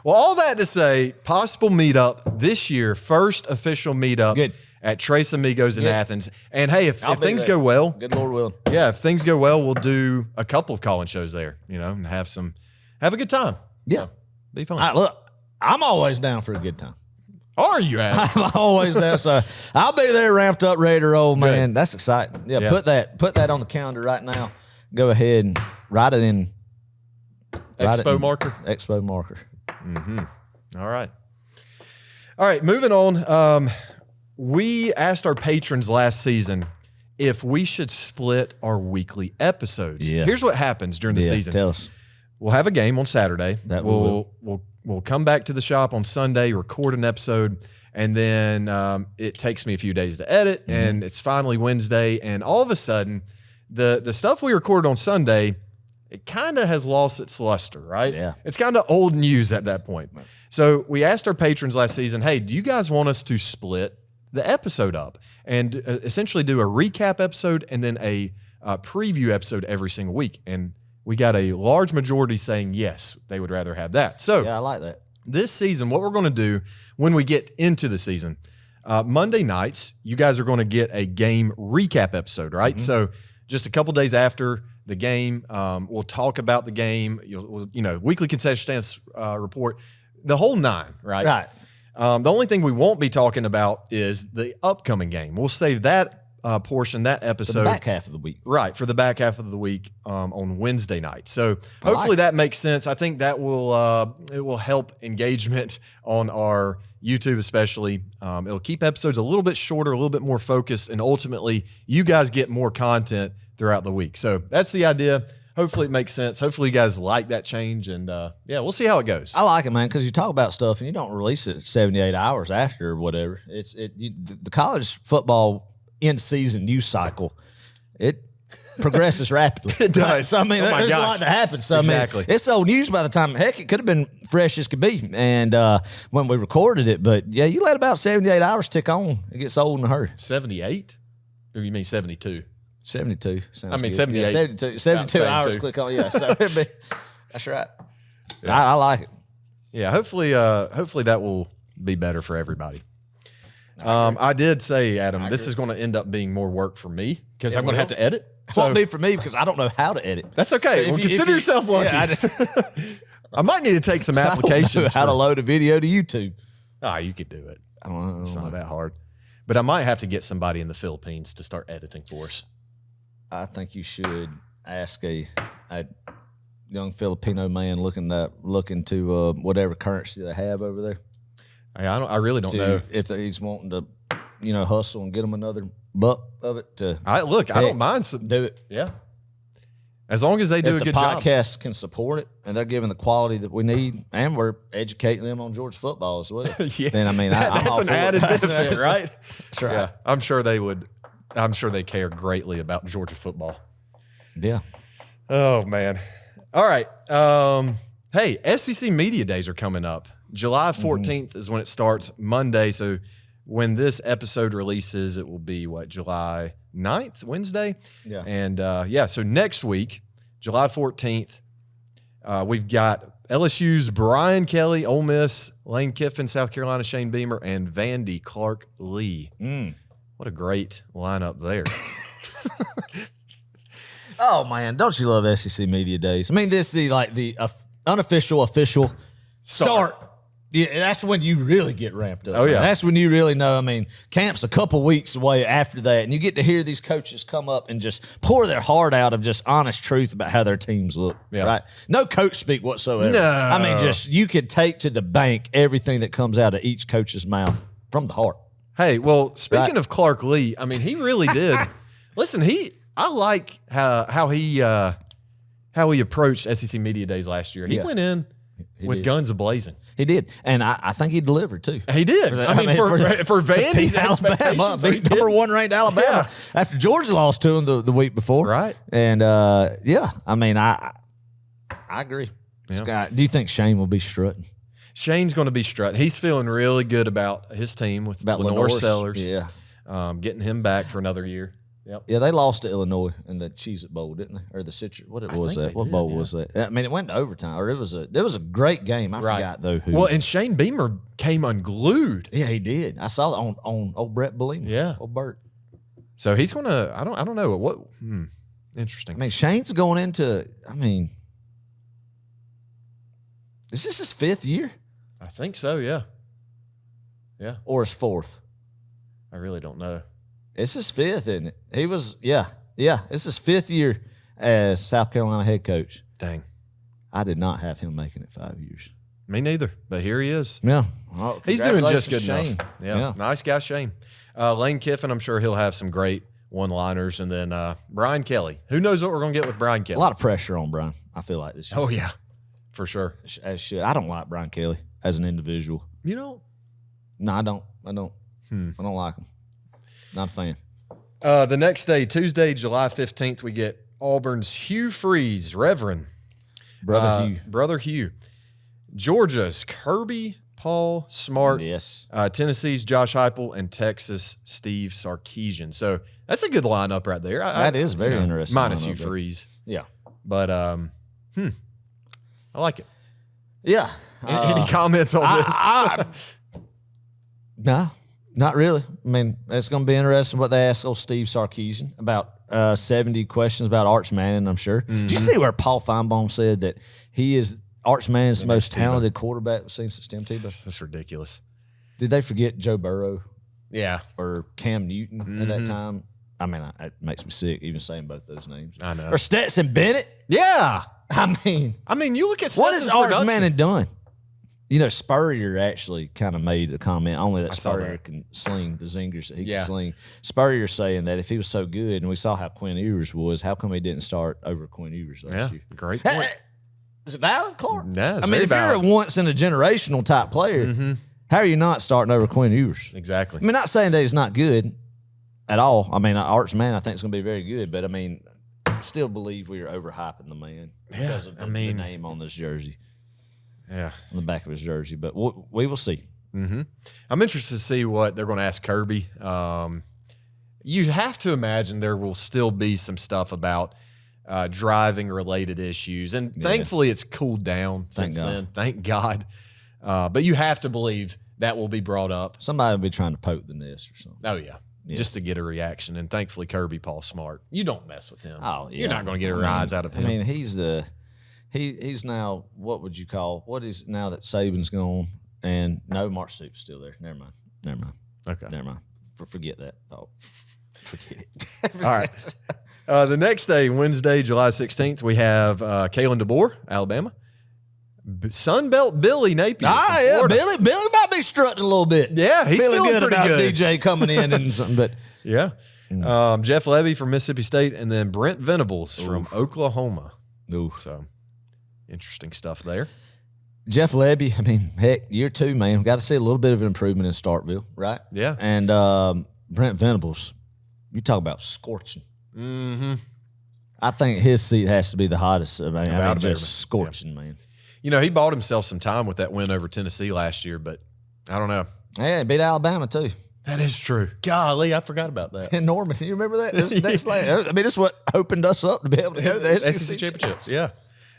[SPEAKER 2] Well, all that to say, possible meetup this year, first official meetup
[SPEAKER 3] Good.
[SPEAKER 2] at Tres Amigos in
[SPEAKER 3] Good.
[SPEAKER 2] Athens. And hey, if
[SPEAKER 3] I'll be
[SPEAKER 2] things
[SPEAKER 3] there.
[SPEAKER 2] go well,
[SPEAKER 3] Good Lord willing.
[SPEAKER 2] yeah, if things go well, we'll do a couple of call-in shows there, you know, and have a good time.
[SPEAKER 3] Yeah.
[SPEAKER 2] So, be fun.
[SPEAKER 3] All right, look, I'm always down for a good time.
[SPEAKER 2] Are you, Adam?
[SPEAKER 3] I'm always down. So I'll be there, ramped up, ready to roll, man.
[SPEAKER 2] Good.
[SPEAKER 3] That's exciting. Yeah,
[SPEAKER 2] Yeah.
[SPEAKER 3] put that on the calendar right now. go ahead and write it in.
[SPEAKER 2] Expo marker.
[SPEAKER 3] Expo marker.
[SPEAKER 2] All right. All right, moving on. We asked our patrons last season if we should split our weekly episodes.
[SPEAKER 3] Yeah.
[SPEAKER 2] Here's what happens during the season.
[SPEAKER 3] Tell us.
[SPEAKER 2] We'll have a game on Saturday.
[SPEAKER 3] We'll
[SPEAKER 2] come back to the shop on Sunday, record an episode, and then it takes me a few days to edit, and it's finally Wednesday, and all of a sudden, the stuff we recorded on Sunday, it kind of has lost its luster, right?
[SPEAKER 3] Yeah.
[SPEAKER 2] It's kind of old news at that point. So we asked our patrons last season, hey, do you guys want us to split the episode up and essentially do a recap episode and then a preview episode every single week? And we got a large majority saying yes, they would rather have that. So
[SPEAKER 3] Yeah, I like that.
[SPEAKER 2] this season, what we're going to do when we get into the season, Monday nights, you guys are going to get a game recap episode, right? So just a couple days after the game, we'll talk about the game, weekly concession stands report, the whole nine, right?
[SPEAKER 3] Right.
[SPEAKER 2] The only thing we won't be talking about is the upcoming game. We'll save that portion, that episode.
[SPEAKER 3] The back half of the week.
[SPEAKER 2] Right, for the back half of the week on Wednesday night. So hopefully that makes sense. I think that will help engagement on our YouTube especially. It'll keep episodes a little bit shorter, a little bit more focused, and ultimately you guys get more content throughout the week. So that's the idea. Hopefully it makes sense. Hopefully you guys like that change, and we'll see how it goes.
[SPEAKER 3] I like it, man, because you talk about stuff and you don't release it 78 hours after or whatever. The college football in-season news cycle, it progresses rapidly.
[SPEAKER 2] It does.
[SPEAKER 3] So, I mean,
[SPEAKER 2] Oh my
[SPEAKER 3] there's a
[SPEAKER 2] gosh.
[SPEAKER 3] lot to happen. So,
[SPEAKER 2] Exactly.
[SPEAKER 3] I mean, it's old news by the time. Heck, it could have been fresh as could be. And when we recorded it, but yeah, you let about 78 hours tick on, it gets old in a hurry.
[SPEAKER 2] 78? Or you mean 72?
[SPEAKER 3] 72. Sounds good.
[SPEAKER 2] 78.
[SPEAKER 3] Yeah, 72
[SPEAKER 2] About
[SPEAKER 3] hours.
[SPEAKER 2] same, too.
[SPEAKER 3] Click on. Yeah. So that's right. I like it.
[SPEAKER 2] Yeah, hopefully that will be better for everybody. I did say, Adam, this is going to end up being more work for me because I'm going to have to edit.
[SPEAKER 3] It won't be for me because I don't know how to edit.
[SPEAKER 2] That's okay.
[SPEAKER 3] So
[SPEAKER 2] Well, consider yourself lucky.
[SPEAKER 3] Yeah,
[SPEAKER 2] I might need to take some
[SPEAKER 3] I don't know
[SPEAKER 2] applications.
[SPEAKER 3] how to load a video to YouTube.
[SPEAKER 2] You could do it.
[SPEAKER 3] I don't know.
[SPEAKER 2] It's not that hard. But I might have to get somebody in the Philippines to start editing for us.
[SPEAKER 3] I think you should ask a young Filipino man looking to whatever currency they have over there.
[SPEAKER 2] I really don't know.
[SPEAKER 3] If he's wanting to, hustle and get them another buck of it to
[SPEAKER 2] I don't mind
[SPEAKER 3] do it.
[SPEAKER 2] Yeah. As long as they do
[SPEAKER 3] If
[SPEAKER 2] a
[SPEAKER 3] the
[SPEAKER 2] good job.
[SPEAKER 3] podcast can support it and they're giving the quality that we need, and we're educating them on Georgia football as well.
[SPEAKER 2] Yeah.
[SPEAKER 3] Then I'm
[SPEAKER 2] That's
[SPEAKER 3] all
[SPEAKER 2] an
[SPEAKER 3] for it.
[SPEAKER 2] added benefit, right?
[SPEAKER 3] That's right.
[SPEAKER 2] Yeah. I'm sure they would. I'm sure they care greatly about Georgia football.
[SPEAKER 3] Yeah.
[SPEAKER 2] Oh man. All right. Hey, SEC Media Days are coming up. July 14th is when it starts, Monday. So when this episode releases, it will be July 9th, Wednesday?
[SPEAKER 3] Yeah.
[SPEAKER 2] And so next week, July 14th, we've got LSU's Brian Kelly, Ole Miss, Lane Kiffin, South Carolina, Shane Beamer, and Vandy Clark Lee. What a great lineup there.
[SPEAKER 3] Oh man, don't you love SEC Media Days? I mean, this is the unofficial official start. Yeah, that's when you really get ramped up.
[SPEAKER 2] Oh, yeah.
[SPEAKER 3] That's when you really know. I mean, camp's a couple weeks away after that, and you get to hear these coaches come up and just pour their heart out of just honest truth about how their teams look.
[SPEAKER 2] Yeah.
[SPEAKER 3] Right? No coach speak whatsoever.
[SPEAKER 2] No.
[SPEAKER 3] I mean, just you could take to the bank everything that comes out of each coach's mouth from the heart.
[SPEAKER 2] Hey, well, speaking
[SPEAKER 3] Right.
[SPEAKER 2] of Clark Lee, I mean, he really did. Listen, I like how he approached SEC Media Days last year. He
[SPEAKER 3] Yeah.
[SPEAKER 2] went in with
[SPEAKER 3] did.
[SPEAKER 2] guns a-blazing.
[SPEAKER 3] He did, and I think he delivered too.
[SPEAKER 2] He did.
[SPEAKER 3] For
[SPEAKER 2] Vandy's
[SPEAKER 3] beat Alabama,
[SPEAKER 2] expectations, he
[SPEAKER 3] beat
[SPEAKER 2] did.
[SPEAKER 3] number one ranked Alabama after Georgia lost to him the week before.
[SPEAKER 2] Right.
[SPEAKER 3] And I mean, I agree. This
[SPEAKER 2] Yeah.
[SPEAKER 3] guy, do you think Shane will be strutting?
[SPEAKER 2] Shane's going to be strutting. He's feeling really good about his team with
[SPEAKER 3] About
[SPEAKER 2] Lenore
[SPEAKER 3] Lenore's?
[SPEAKER 2] Sellers.
[SPEAKER 3] Yeah.
[SPEAKER 2] Getting him back for another year. Yep.
[SPEAKER 3] Yeah, they lost to Illinois in the Cheez-It Bowl, didn't they? Or the Citrus, what
[SPEAKER 2] I
[SPEAKER 3] was
[SPEAKER 2] think
[SPEAKER 3] that?
[SPEAKER 2] they
[SPEAKER 3] What
[SPEAKER 2] did,
[SPEAKER 3] bowl
[SPEAKER 2] yeah.
[SPEAKER 3] was that? I mean, it went to overtime, or it was a great game. I forgot though who.
[SPEAKER 2] Well, and Shane Beamer came unglued.
[SPEAKER 3] yeah, he did. I saw it on old Brett Bellini.
[SPEAKER 2] Yeah.
[SPEAKER 3] Old Bert.
[SPEAKER 2] So he's going to, I don't know what, interesting.
[SPEAKER 3] I mean, Shane's going into, is this his fifth year
[SPEAKER 2] I think so, yeah. Yeah.
[SPEAKER 3] or his fourth?
[SPEAKER 2] I really don't know.
[SPEAKER 3] It's his fifth, isn't it? He was, yeah. It's his fifth year as South Carolina head coach.
[SPEAKER 2] Dang.
[SPEAKER 3] I did not have him making it 5 years.
[SPEAKER 2] Me neither, but here he is.
[SPEAKER 3] Yeah. Well,
[SPEAKER 2] He's doing just good
[SPEAKER 3] Shane.
[SPEAKER 2] enough. Yeah. Nice guy, Shane. Lane Kiffin, I'm sure he'll have some great one-liners. And then Brian Kelly. Who knows what we're going to get with Brian Kelly?
[SPEAKER 3] A lot of pressure on Brian, I feel like this year.
[SPEAKER 2] Oh, yeah, for sure.
[SPEAKER 3] As should. I don't like Brian Kelly as an individual.
[SPEAKER 2] You know?
[SPEAKER 3] No, I don't. I don't like him. Not a fan.
[SPEAKER 2] The next day, Tuesday, July 15th, we get Auburn's Hugh Freeze, Reverend. Brother Hugh. Georgia's Kirby, Paul Smart.
[SPEAKER 3] Yes.
[SPEAKER 2] Tennessee's Josh Heupel, and Texas, Steve Sarkisian. So that's a good lineup right there.
[SPEAKER 3] That is very interesting.
[SPEAKER 2] Minus Hugh Freeze.
[SPEAKER 3] Yeah.
[SPEAKER 2] But, I like it.
[SPEAKER 3] Yeah.
[SPEAKER 2] Any comments on this?
[SPEAKER 3] No, not really. I mean, it's going to be interesting what they ask old Steve Sarkisian about 70 questions about Arch Manning, I'm sure. Did you see where Paul Feinbaum said that he is Arch Manning's the most talented quarterback we've seen since Tim Tebow?
[SPEAKER 2] That's ridiculous.
[SPEAKER 3] Did they forget Joe Burrow?
[SPEAKER 2] Yeah.
[SPEAKER 3] Or Cam Newton at that time? I mean, it makes me sick even saying both those names.
[SPEAKER 2] I know.
[SPEAKER 3] Or Stetson Bennett?
[SPEAKER 2] Yeah.
[SPEAKER 3] I mean,
[SPEAKER 2] you look at
[SPEAKER 3] what has
[SPEAKER 2] Stetson's
[SPEAKER 3] Arch Manning done? You know, Spurrier actually kind of made a comment, only that Spurrier can sling the zingers that he can sling. Spurrier saying that if he was so good, and we saw how Quinn Ewers was, how come he didn't start over Quinn Ewers last year?
[SPEAKER 2] Great point.
[SPEAKER 3] Is it valid, Clark?
[SPEAKER 2] Yeah,
[SPEAKER 3] I mean, if you're a once-in-a-generational type player, how are you not starting over Quinn Ewers?
[SPEAKER 2] Exactly.
[SPEAKER 3] I mean, not saying that he's not good at all. I mean, Arch Manning, I think, is going to be very good, but, I mean, I still believe we are overhyping the man because of the name on this jersey.
[SPEAKER 2] Yeah.
[SPEAKER 3] On the back of his jersey, but we will see.
[SPEAKER 2] I'm interested to see what they're going to ask Kirby. You have to imagine there will still be some stuff about driving-related issues, and thankfully it's cooled down since then. Thank God. But you have to believe that will be brought up.
[SPEAKER 3] Somebody will be trying to poke the nest or something.
[SPEAKER 2] Oh, yeah. Just to get a reaction, and thankfully Kirby, Paul Smart. You don't mess with him.
[SPEAKER 3] Oh, yeah.
[SPEAKER 2] You're not going to get a rise out of him.
[SPEAKER 3] I mean, he's now, what would you call, what is now that Saban's gone, and no, Mark Stoops still there. Never mind.
[SPEAKER 2] Okay.
[SPEAKER 3] Never mind. Forget that thought. Forget it.
[SPEAKER 2] All right. The next day, Wednesday, July 16th, we have Kalen DeBoer, Alabama. Sunbelt Billy Napier.
[SPEAKER 3] Billy might be strutting a little bit.
[SPEAKER 2] Yeah, he's
[SPEAKER 3] feeling
[SPEAKER 2] good
[SPEAKER 3] about
[SPEAKER 2] good.
[SPEAKER 3] DJ coming in and something, but
[SPEAKER 2] yeah. Jeff Levy from Mississippi State, and then Brent Venables from Oklahoma. So interesting stuff there.
[SPEAKER 3] Jeff Levy, I mean, heck, year 2, man. Got to see a little bit of an improvement in Starkville, right?
[SPEAKER 2] Yeah.
[SPEAKER 3] And Brent Venables, you talk about scorching. I think his seat has to be the hottest. I mean, just scorching, man.
[SPEAKER 2] You know, he bought himself some time with that win over Tennessee last year, but I don't know.
[SPEAKER 3] Yeah, he beat Alabama, too.
[SPEAKER 2] That is true. Golly, I forgot about that.
[SPEAKER 3] And Norman, you remember that? I mean, it's what opened us up to be able to go to the
[SPEAKER 2] SEC Championship. Yeah.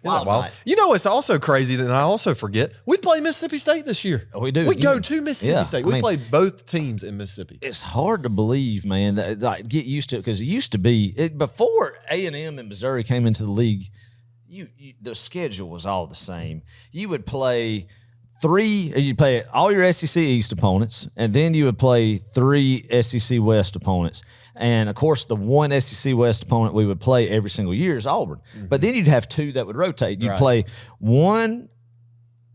[SPEAKER 3] Wild.
[SPEAKER 2] You know, it's also crazy that I also forget we play Mississippi State this year.
[SPEAKER 3] We do.
[SPEAKER 2] We go to Mississippi State. We played both teams in Mississippi.
[SPEAKER 3] It's hard to believe, man. That, like, get used to it because it used to be before A&M and Missouri came into the league. The schedule was all the same. You would play you'd play all your SEC East opponents, and then you would play 3 SEC West opponents. And, of course, the one SEC West opponent we would play every single year is Auburn. But then you'd have 2 that would rotate. You'd play one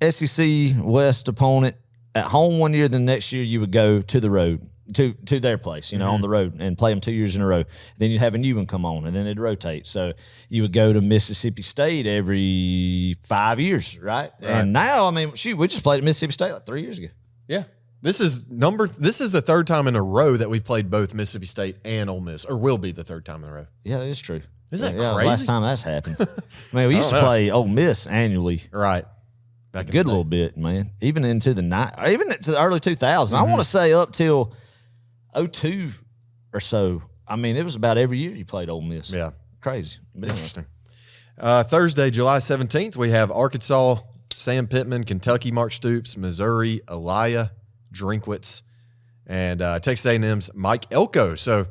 [SPEAKER 3] SEC West opponent at home one year, then the next year you would go to the road, to their place, on the road, and play them 2 years in a row. Then you'd have a new one come on, and then it'd rotate. So you would go to Mississippi State every 5 years, right? And now, I mean, we just played at Mississippi State like 3 years ago.
[SPEAKER 2] Yeah. This is the 3rd time in a row that we've played both Mississippi State and Ole Miss, or will be the 3rd time in a row.
[SPEAKER 3] Yeah, that is true.
[SPEAKER 2] Isn't that crazy?
[SPEAKER 3] Last time that's happened. I mean, we used to play Ole Miss annually.
[SPEAKER 2] Right.
[SPEAKER 3] Back a good little bit, man. Even into the early 2000s. I want to say up till 2002 or so. I mean, it was about every year you played Ole Miss.
[SPEAKER 2] Yeah.
[SPEAKER 3] Crazy. But
[SPEAKER 2] interesting. Thursday, July 17th, we have Arkansas, Sam Pittman, Kentucky, Mark Stoops, Missouri, Elia Drinkwitz, and Texas A&M's Mike Elko. So,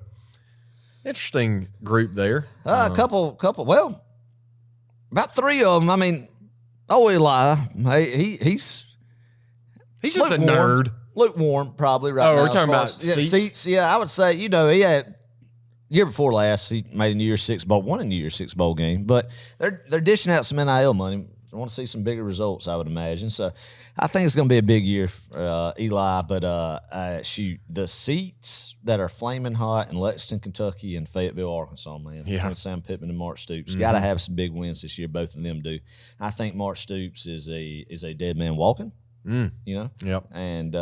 [SPEAKER 2] interesting group there.
[SPEAKER 3] A couple. Well, about 3 of them. I mean, Eli, he's
[SPEAKER 2] just a nerd.
[SPEAKER 3] Lukewarm, probably right now.
[SPEAKER 2] Oh, we're talking about
[SPEAKER 3] seats. Yeah, I would say, he had year before last, he made a New Year's Six bowl, won a New Year's Six bowl game. But they're dishing out some NIL money. I want to see some bigger results, I would imagine. So I think it's going to be a big year for Eli. But shoot, the seats that are flaming hot in Lexington, Kentucky, and Fayetteville, Arkansas, man.
[SPEAKER 2] Yeah.
[SPEAKER 3] Sam Pittman and Mark Stoops. Got to have some big wins this year. Both of them do. I think Mark Stoops is a dead man walking. You know?
[SPEAKER 2] Yep.
[SPEAKER 3] And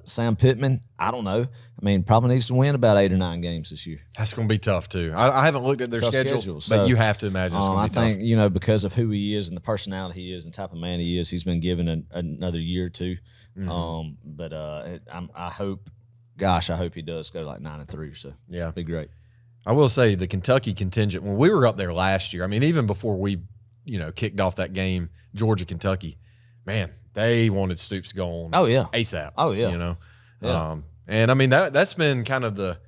[SPEAKER 3] Sam Pittman, I don't know. I mean, probably needs to win about 8 or 9 games this year.
[SPEAKER 2] That's going to be tough, too. I haven't looked at their schedule, but
[SPEAKER 3] so,
[SPEAKER 2] you have to imagine it's going to be tough.
[SPEAKER 3] I think, you know, because of who he is and the personality he is and type of man he is, he's been given another year or two. But I hope he does go like 9-3 or so.
[SPEAKER 2] Yeah.
[SPEAKER 3] It'd be great.
[SPEAKER 2] I will say the Kentucky contingent, when we were up there last year, I mean, even before we, you know, kicked off that game, Georgia-Kentucky, man, they wanted Stoops to go on ASAP.
[SPEAKER 3] Oh, yeah.
[SPEAKER 2] You know?
[SPEAKER 3] Yeah.
[SPEAKER 2] And, I mean, that's been kind of the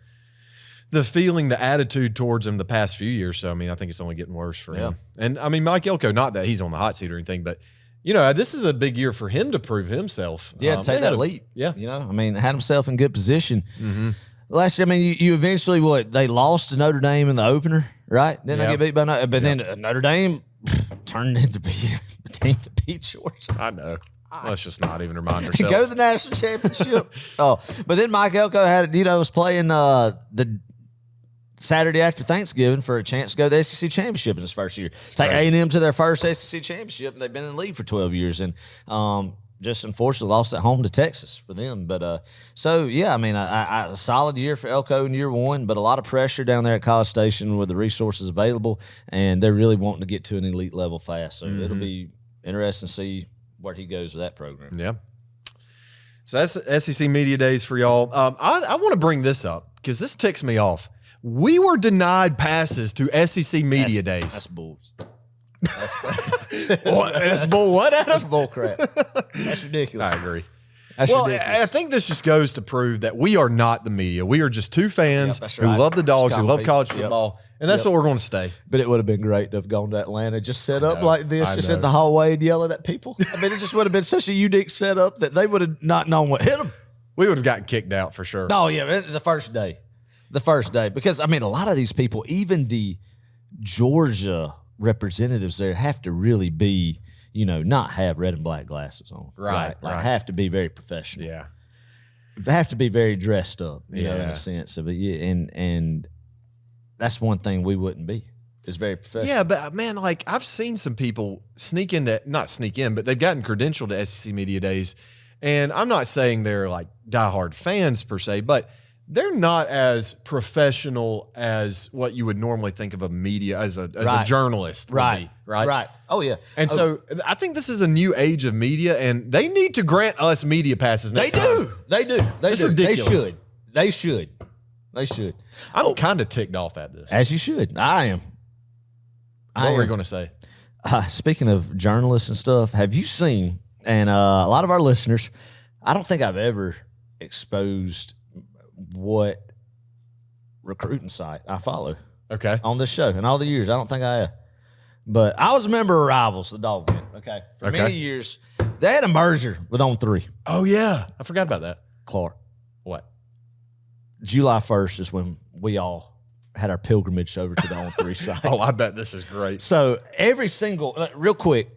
[SPEAKER 2] feeling, the attitude towards him the past few years. So, I mean, I think it's only getting worse for him. And, I mean, Mike Elko, not that he's on the hot seat or anything, but, you know, this is a big year for him to prove himself.
[SPEAKER 3] Yeah, to take that leap.
[SPEAKER 2] Yeah.
[SPEAKER 3] You know, I mean, had himself in good position. Last year, I mean, you eventually, they lost to Notre Dame in the opener, right? Then they get beat by Notre Dame. But then Notre Dame turned into being the team that beat Georgia.
[SPEAKER 2] I know. Let's just not even remind ourselves.
[SPEAKER 3] Go to the national championship. But then Mike Elko was playing the Saturday after Thanksgiving for a chance to go to the SEC championship in his first year. Take A&M to their first SEC championship, and they've been in the league for 12 years. And just unfortunately lost at home to Texas for them. But so, yeah, I mean, a solid year for Elko in year one, but a lot of pressure down there at College Station with the resources available, and they're really wanting to get to an elite level fast. So it'll be interesting to see where he goes with that program.
[SPEAKER 2] Yeah. So that's SEC Media Days for y'all. I want to bring this up because this ticks me off. We were denied passes to SEC Media Days.
[SPEAKER 3] That's bulls.
[SPEAKER 2] That's bull. What? Adam?
[SPEAKER 3] That's bull crap. That's ridiculous.
[SPEAKER 2] I agree.
[SPEAKER 3] That's
[SPEAKER 2] well,
[SPEAKER 3] ridiculous.
[SPEAKER 2] I think this just goes to prove that we are not the media. We are just two fans who love the Dogs, who love college football, and that's what we're going to stay.
[SPEAKER 3] But it would have been great to have gone to Atlanta, just set up like this, just in the hallway and yelling at people. I mean, it just would have been such a unique setup that they would have not known what hit them.
[SPEAKER 2] We would have gotten kicked out for sure.
[SPEAKER 3] Oh, yeah, the first day. Because, I mean, a lot of these people, even the Georgia representatives there, have to really be, you know, not have red and black glasses on.
[SPEAKER 2] Right.
[SPEAKER 3] Like have to be very professional.
[SPEAKER 2] Yeah.
[SPEAKER 3] Have to be very dressed up, you know, in a sense of it. Yeah, and that's one thing we wouldn't be. It's very professional.
[SPEAKER 2] Yeah, but man, like I've seen some people not sneak in, but they've gotten credentialed to SEC Media Days. And I'm not saying they're like diehard fans per se, but they're not as professional as what you would normally think of a media as a journalist would be, right?
[SPEAKER 3] Oh, yeah.
[SPEAKER 2] And so I think this is a new age of media, and they need to grant us media passes next time.
[SPEAKER 3] They do.
[SPEAKER 2] That's ridiculous.
[SPEAKER 3] They should.
[SPEAKER 2] I'm kind of ticked off at this.
[SPEAKER 3] As you should. I am.
[SPEAKER 2] What were you going to say?
[SPEAKER 3] Speaking of journalists and stuff, have you seen, and a lot of our listeners, I don't think I've ever exposed what recruiting site I follow on this show in all the years. I don't think I have. But I was a member of Rivals, the dog event, for many years. They had a merger with On3.
[SPEAKER 2] Oh, yeah. I forgot about that.
[SPEAKER 3] Clark.
[SPEAKER 2] What?
[SPEAKER 3] July 1st is when we all had our pilgrimage over to the On3 site.
[SPEAKER 2] Oh, I bet this is great.
[SPEAKER 3] So every single, real quick,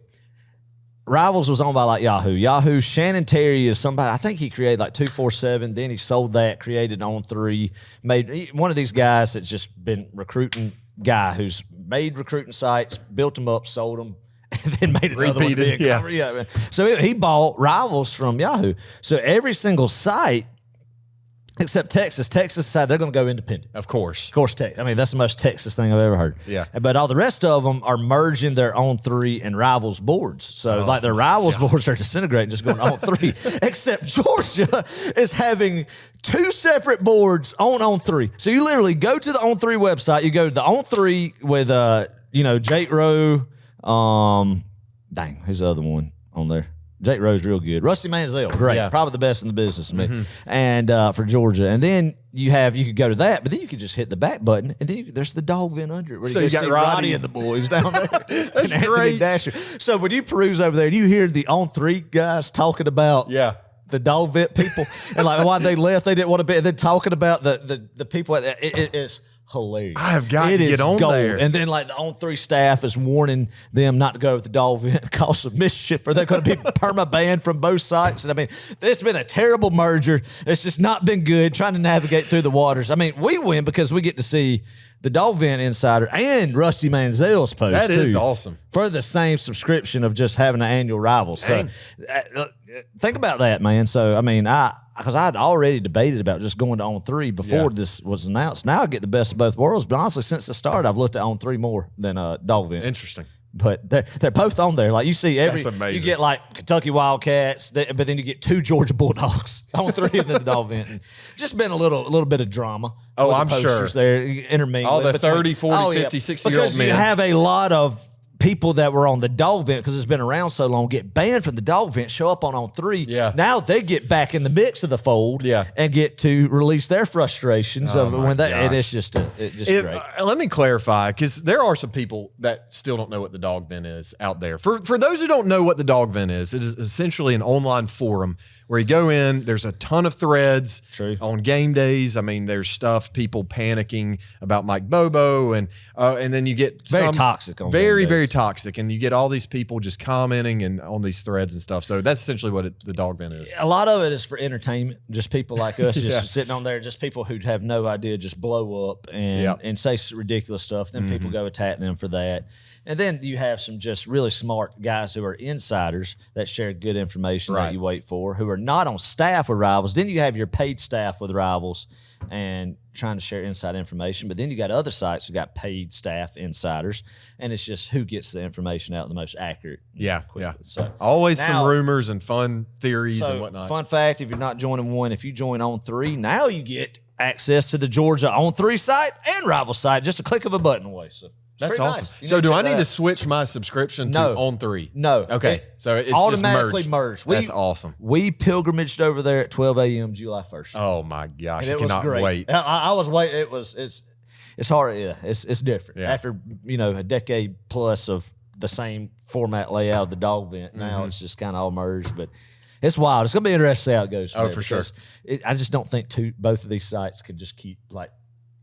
[SPEAKER 3] Rivals was owned by like Yahoo. Shannon Terry is somebody, I think he created like 247. Then he sold that, created On3, made one of these guys that's just been recruiting guy who's made recruiting sites, built them up, sold them, and then made another one big. Yeah. So he bought Rivals from Yahoo. So every single site, except Texas decided they're going to go independent.
[SPEAKER 2] Of course,
[SPEAKER 3] Texas. I mean, that's the most Texas thing I've ever heard.
[SPEAKER 2] Yeah.
[SPEAKER 3] But all the rest of them are merging their On3 and Rivals boards. So like their Rivals boards are disintegrating, just going On3. Except Georgia is having two separate boards on3. So you literally go to the On3 website. You go to the On3 with Jake Rowe. Who's the other one on there? Jake Rowe's real good. Rusty Manziel, great. Probably the best in the business to me. And for Georgia. And then you could go to that, but then you could just hit the back button, and then there's the dog vent under it. Where
[SPEAKER 2] so
[SPEAKER 3] you
[SPEAKER 2] got
[SPEAKER 3] see
[SPEAKER 2] Roddy
[SPEAKER 3] and the boys down there.
[SPEAKER 2] That's
[SPEAKER 3] and
[SPEAKER 2] great.
[SPEAKER 3] Dasher. So when you peruse over there, you hear the On3 guys talking about the dog vet people and like why they left, they didn't want to be, and then talking about the people. It is hilarious.
[SPEAKER 2] I have got to get on there.
[SPEAKER 3] And then like the On3 staff is warning them not to go with the Dawg vent, cause some mischief, or they're going to be perma-banned from both sites. And I mean, it's been a terrible merger. It's just not been good trying to navigate through the waters. I mean, we win because we get to see the Dawg Vent Insider and Rusty Manziel's post.
[SPEAKER 2] That is
[SPEAKER 3] too,
[SPEAKER 2] awesome.
[SPEAKER 3] For the same subscription of just having an annual rival. So think about that, man. So, I mean, because I had already debated about just going to On3 before this was announced. Now I get the best of both worlds. But honestly, since the start, I've looked at On3 more than Dawg Vent.
[SPEAKER 2] Interesting.
[SPEAKER 3] But they're both on there. Like you see
[SPEAKER 2] That's amazing.
[SPEAKER 3] you get like Kentucky Wildcats, but then you get 2 Georgia Bulldogs on 3 of the Dawg Vent. And just been a little bit of drama.
[SPEAKER 2] Oh,
[SPEAKER 3] with
[SPEAKER 2] I'm
[SPEAKER 3] the posters
[SPEAKER 2] sure.
[SPEAKER 3] There intermingling.
[SPEAKER 2] All the
[SPEAKER 3] between-
[SPEAKER 2] 30, 40, 50, 60-year-old
[SPEAKER 3] because
[SPEAKER 2] men.
[SPEAKER 3] you have a lot of people that were on the Dawg Vent because it's been around so long get banned from the Dawg Vent, show up on 3.
[SPEAKER 2] Yeah.
[SPEAKER 3] Now they get back in the mix of the fold.
[SPEAKER 2] Yeah.
[SPEAKER 3] And get to release their frustrations of when they. And it's just great.
[SPEAKER 2] Let me clarify, because there are some people that still don't know what the Dawg Vent is out there. For those who don't know what the Dawg Vent is, it is essentially an online forum where you go in. There's a ton of threads on game days. I mean, there's stuff, people panicking about Mike Bobo, and then you get
[SPEAKER 3] Very toxic on
[SPEAKER 2] very,
[SPEAKER 3] game days.
[SPEAKER 2] very toxic, and you get all these people just commenting and on these threads and stuff. So that's essentially what the Dawg Vent is.
[SPEAKER 3] A lot of it is for entertainment. Just people like us just sitting on there, just people who have no idea, just blow up and say ridiculous stuff. Then people go attack them for that. And then you have some just really smart guys who are insiders that share good information that you wait for, who are not on staff with Rivals. Then you have your paid staff with Rivals and trying to share inside information. But then you got other sites who got paid staff insiders, and it's just who gets the information out the most accurate. Quickly. So
[SPEAKER 2] Always
[SPEAKER 3] now,
[SPEAKER 2] some rumors and fun theories and whatnot.
[SPEAKER 3] Fun fact, if you're not joining one, if you join On3, now you get access to the Georgia On3 site and Rival site, just a click of a button away. So
[SPEAKER 2] that's awesome.
[SPEAKER 3] Nice.
[SPEAKER 2] So do I need to switch my subscription to On3?
[SPEAKER 3] No.
[SPEAKER 2] Okay. So it's
[SPEAKER 3] automatically
[SPEAKER 2] just
[SPEAKER 3] merged.
[SPEAKER 2] That's awesome.
[SPEAKER 3] We pilgrimaged over there at 12 a.m. July 1st.
[SPEAKER 2] Oh my gosh.
[SPEAKER 3] And
[SPEAKER 2] I cannot wait.
[SPEAKER 3] I was waiting. It's hard. Yeah, it's different.
[SPEAKER 2] Yeah.
[SPEAKER 3] After, a decade plus of the same format layout of the Dawg Vent, now it's just kind of all merged. But it's wild. It's going to be interesting to see how it goes.
[SPEAKER 2] Oh, for sure.
[SPEAKER 3] I just don't think both of these sites can just keep like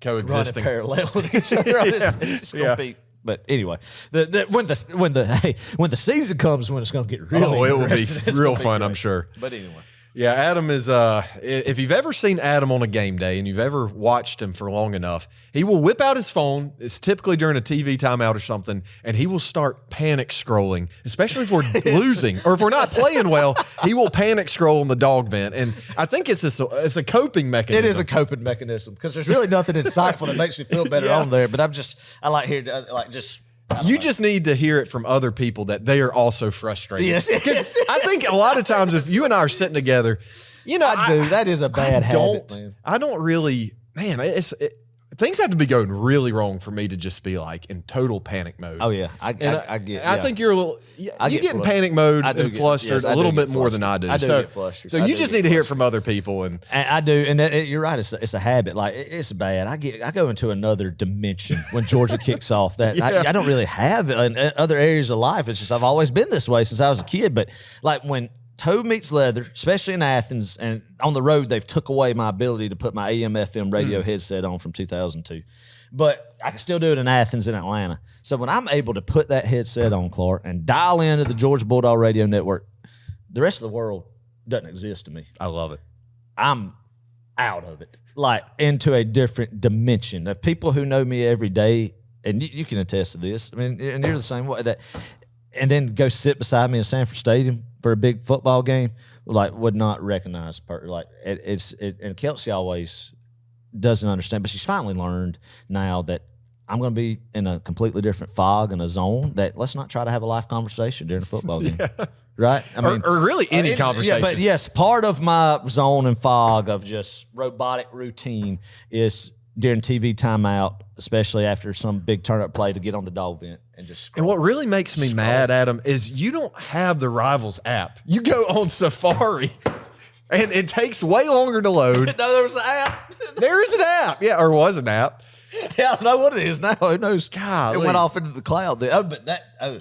[SPEAKER 2] coexisting
[SPEAKER 3] running parallel with each other. It's just going to be. But anyway, when the season comes, when it's going to get really
[SPEAKER 2] it will be
[SPEAKER 3] interesting.
[SPEAKER 2] real fun, I'm sure.
[SPEAKER 3] But anyway.
[SPEAKER 2] Yeah, Adam is if you've ever seen Adam on a game day and you've ever watched him for long enough, he will whip out his phone. It's typically during a TV timeout or something, and he will start panic scrolling, especially if we're losing or if we're not playing well. He will panic scroll on the Dawg Vent, and I think it's a coping mechanism.
[SPEAKER 3] It is a coping mechanism because there's really nothing insightful that makes me feel better on there. But I like hearing
[SPEAKER 2] You just need to hear it from other people that they are also frustrated.
[SPEAKER 3] Yes.
[SPEAKER 2] I think a lot of times if you and I are sitting together,
[SPEAKER 3] I do. That is a bad habit, man.
[SPEAKER 2] I don't really, man, things have to be going really wrong for me to just be like in total panic mode.
[SPEAKER 3] Oh, yeah. I
[SPEAKER 2] think you're a little, you get in panic mode and flustered a little bit more than I do.
[SPEAKER 3] I do get flustered.
[SPEAKER 2] So you just need to hear it from other people. And
[SPEAKER 3] I do. And you're right. It's a habit. Like it's bad. I go into another dimension when Georgia kicks off that I don't really have it in other areas of life. It's just, I've always been this way since I was a kid. But like when toe meets leather, especially in Athens, and on the road, they've took away my ability to put my AM/FM radio headset on from 2002. But I can still do it in Athens and Atlanta. So when I'm able to put that headset on, Clark, and dial into the Georgia Bulldog Radio Network, the rest of the world doesn't exist to me.
[SPEAKER 2] I love it.
[SPEAKER 3] I'm out of it, like into a different dimension of people who know me every day, and you can attest to this. I mean, and you're the same way. And then go sit beside me in Sanford Stadium for a big football game, like would not recognize and Kelsey always doesn't understand, but she's finally learned now that I'm going to be in a completely different fog and a zone that let's not try to have a live conversation during a football game. Right? I mean,
[SPEAKER 2] or really any conversation.
[SPEAKER 3] Yeah, but yes, part of my zone and fog of just robotic routine is during TV timeout, especially after some big turn-up play to get on the Dawg Vent and just scroll.
[SPEAKER 2] And what really makes me mad, Adam, is you don't have the Rivals app. You go on Safari, and it takes way longer to load.
[SPEAKER 3] No, there was an app.
[SPEAKER 2] There is an app. Yeah, or was an app.
[SPEAKER 3] Yeah, I don't know what it is now. Who knows?
[SPEAKER 2] Golly.
[SPEAKER 3] It went off into the cloud.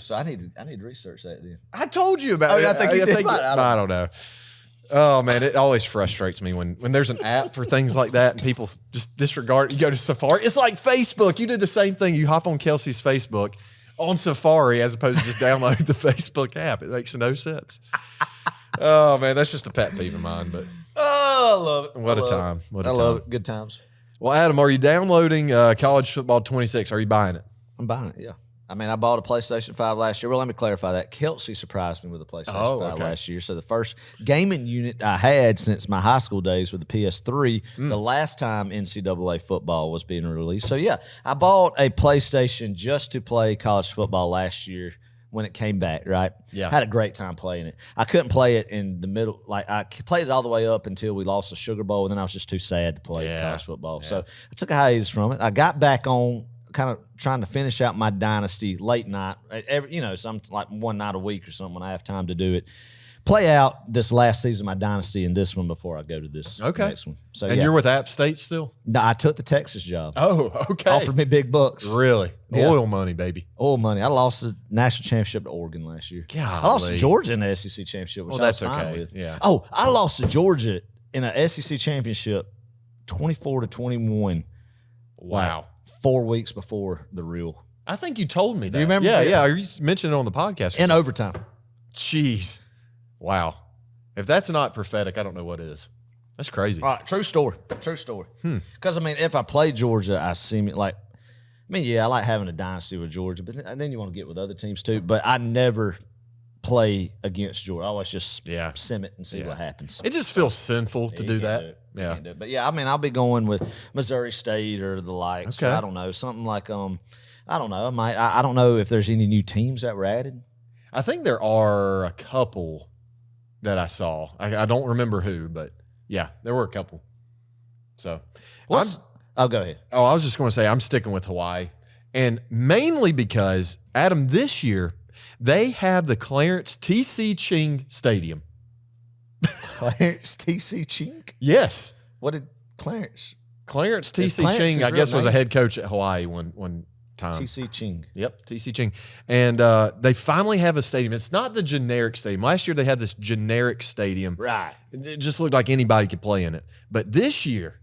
[SPEAKER 3] So I need to research that then.
[SPEAKER 2] I told you about it.
[SPEAKER 3] I think you did.
[SPEAKER 2] I don't know. Oh man, it always frustrates me when there's an app for things like that and people just disregard it. You go to Safari. It's like Facebook. You did the same thing. You hop on Kelsey's Facebook on Safari as opposed to just download the Facebook app. It makes no sense. Oh man, that's just a pet peeve of mine. But
[SPEAKER 3] Oh, I love it.
[SPEAKER 2] what a time. What a
[SPEAKER 3] I
[SPEAKER 2] time.
[SPEAKER 3] love it. Good times.
[SPEAKER 2] Well, Adam, are you downloading College Football 26? Are you buying it?
[SPEAKER 3] I'm buying it, yeah. I mean, I bought a PlayStation 5 last year. Well, let me clarify that. Kelsey surprised me with a PlayStation 5 last year. So the first gaming unit I had since my high school days with the PS3, the last time NCAA football was being released. So, yeah, I bought a PlayStation just to play college football last year when it came back, right?
[SPEAKER 2] Yeah.
[SPEAKER 3] Had a great time playing it. I couldn't play it in the middle. Like, I played it all the way up until we lost the Sugar Bowl, and then I was just too sad to play college football. Yeah. So I took a hiatus from it. I got back on kind of trying to finish out my dynasty late night, some like one night a week or something when I have time to do it. Play out this last season of my dynasty and this one before I go to this next one. So
[SPEAKER 2] and you're with App State still?
[SPEAKER 3] No, I took the Texas job.
[SPEAKER 2] Oh, okay.
[SPEAKER 3] Offered me big bucks.
[SPEAKER 2] Really?
[SPEAKER 3] Yeah.
[SPEAKER 2] Oil money, baby.
[SPEAKER 3] Oil money. I lost the national championship to Oregon last year.
[SPEAKER 2] Golly.
[SPEAKER 3] I lost to Georgia in the SEC championship, which I was fine with.
[SPEAKER 2] Yeah.
[SPEAKER 3] Oh, I lost to Georgia in an SEC championship 24-21.
[SPEAKER 2] Wow.
[SPEAKER 3] 4 weeks before the real.
[SPEAKER 2] I think you told me that.
[SPEAKER 3] Do you remember?
[SPEAKER 2] Yeah. You mentioned it on the podcast.
[SPEAKER 3] In overtime.
[SPEAKER 2] Jeez. Wow. If that's not prophetic, I don't know what is. That's crazy.
[SPEAKER 3] All right, true story. True story. Because, I mean, if I play Georgia, I like having a dynasty with Georgia, but then you want to get with other teams too. But I never play against Georgia. I always just sim it and see what happens.
[SPEAKER 2] It just feels sinful to do that.
[SPEAKER 3] Yeah. But, yeah, I mean, I'll be going with Missouri State or the likes.
[SPEAKER 2] Okay.
[SPEAKER 3] Or I don't know, something like, I don't know. I don't know if there's any new teams that were added.
[SPEAKER 2] I think there are a couple that I saw. I don't remember who, but yeah, there were a couple. So,
[SPEAKER 3] go ahead.
[SPEAKER 2] Oh, I was just going to say I'm sticking with Hawaii, and mainly because Adam, this year they have the Clarence T.C. Ching Stadium.
[SPEAKER 3] Clarence T.C. Ching?
[SPEAKER 2] Yes.
[SPEAKER 3] What did Clarence?
[SPEAKER 2] Clarence T.C. Ching, I guess, was a head coach at Hawaii one time.
[SPEAKER 3] T.C. Ching.
[SPEAKER 2] Yep, T.C. Ching. And they finally have a stadium. It's not the generic stadium. Last year they had this generic stadium.
[SPEAKER 3] Right.
[SPEAKER 2] It just looked like anybody could play in it. But this year,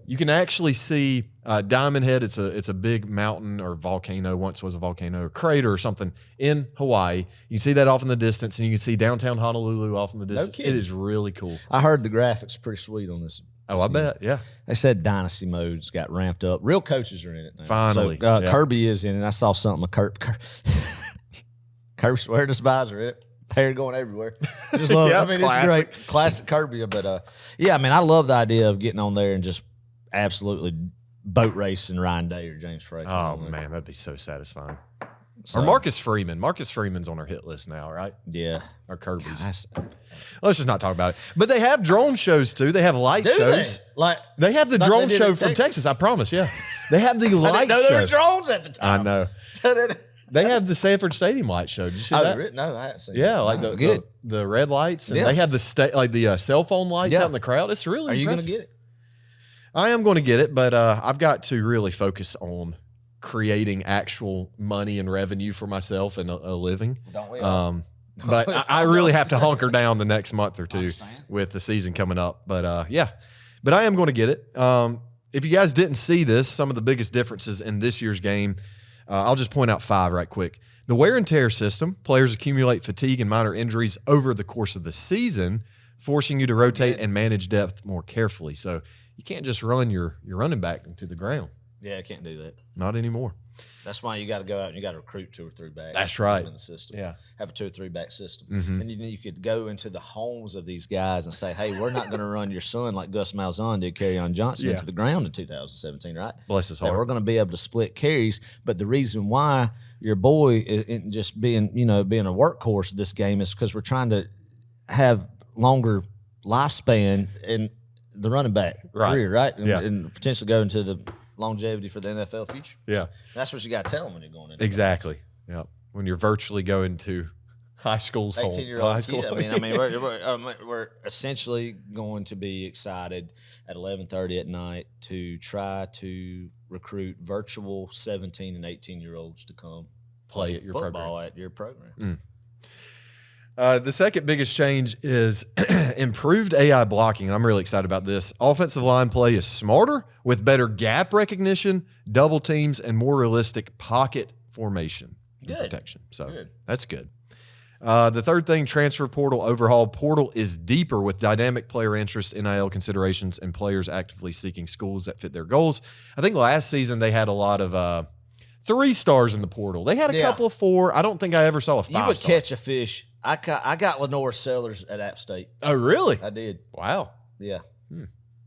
[SPEAKER 2] you can actually see Diamond Head. It's a big mountain or volcano, once was a volcano, or crater or something in Hawaii. You can see that off in the distance, and you can see downtown Honolulu off in the distance. It is really cool.
[SPEAKER 3] I heard the graphics are pretty sweet on this.
[SPEAKER 2] Oh, I bet, yeah.
[SPEAKER 3] They said dynasty modes got ramped up. Real coaches are in it now.
[SPEAKER 2] Finally.
[SPEAKER 3] So, Kirby is in it. I saw something of Kirby's wearing his visor. Hair going everywhere. Just love it. I mean,
[SPEAKER 2] classic.
[SPEAKER 3] It's great. Classic Kirby. But, yeah, I mean, I love the idea of getting on there and just absolutely boat racing Ryan Day or James Franklin.
[SPEAKER 2] Oh, man, that'd be so satisfying. Or Marcus Freeman. Marcus Freeman's on our hit list now, right?
[SPEAKER 3] Yeah.
[SPEAKER 2] Or Kirby's. Let's just not talk about it. But they have drone shows, too. They have light shows. They have the drone show from Texas, I promise, yeah. They have the light show.
[SPEAKER 3] I didn't know there were drones at the time.
[SPEAKER 2] I know. They have the Sanford Stadium light show. Did you see that?
[SPEAKER 3] No, I haven't seen
[SPEAKER 2] Yeah,
[SPEAKER 3] that.
[SPEAKER 2] like the red lights. And they have the cell phone lights out in the crowd. It's really impressive.
[SPEAKER 3] Are you going to get it?
[SPEAKER 2] I am going to get it, but I've got to really focus on creating actual money and revenue for myself and a living.
[SPEAKER 3] Don't we all?
[SPEAKER 2] But I really have to hunker down the next month or two with the season coming up. But yeah, but I am going to get it. If you guys didn't see this, some of the biggest differences in this year's game, I'll just point out 5 right quick. The wear and tear system, players accumulate fatigue and minor injuries over the course of the season, forcing you to rotate and manage depth more carefully. So you can't just run your running back into the ground.
[SPEAKER 3] Yeah, I can't do that.
[SPEAKER 2] Not anymore.
[SPEAKER 3] That's why you got to go out and you got to recruit 2 or 3 backs.
[SPEAKER 2] That's right.
[SPEAKER 3] In the system.
[SPEAKER 2] Yeah.
[SPEAKER 3] Have a 2 or 3 back system.
[SPEAKER 2] Mm-hmm.
[SPEAKER 3] And then you could go into the homes of these guys and say, hey, we're not going to run your son like Gus Malzahn did Kerryon Johnson into the ground in 2017, right?
[SPEAKER 2] Bless his heart.
[SPEAKER 3] That we're going to be able to split carries. But the reason why your boy isn't just being a workhorse of this game is because we're trying to have longer lifespan in the running back career, right? And potentially go into the longevity for the NFL future.
[SPEAKER 2] Yeah.
[SPEAKER 3] That's what you got to tell them when you're going in.
[SPEAKER 2] Exactly. Yeah. When you're virtually going to high school's home.
[SPEAKER 3] 18-year-old kid. I mean, we're essentially going to be excited at 11:30 at night to try to recruit virtual 17 and 18-year-olds to come
[SPEAKER 2] play at your
[SPEAKER 3] football
[SPEAKER 2] program.
[SPEAKER 3] at your program.
[SPEAKER 2] The second biggest change is improved AI blocking. I'm really excited about this. Offensive line play is smarter with better gap recognition, double teams, and more realistic pocket formation and protection. So that's good. The third thing, transfer portal overhaul. Portal is deeper with dynamic player interest, NIL considerations, and players actively seeking schools that fit their goals. I think last season they had a lot of 3 stars in the portal. They had a couple of 4. I don't think I ever saw a 5
[SPEAKER 3] You would
[SPEAKER 2] star.
[SPEAKER 3] catch a fish. I got Lenore Sellers at App State.
[SPEAKER 2] Oh, really?
[SPEAKER 3] I did.
[SPEAKER 2] Wow.
[SPEAKER 3] Yeah.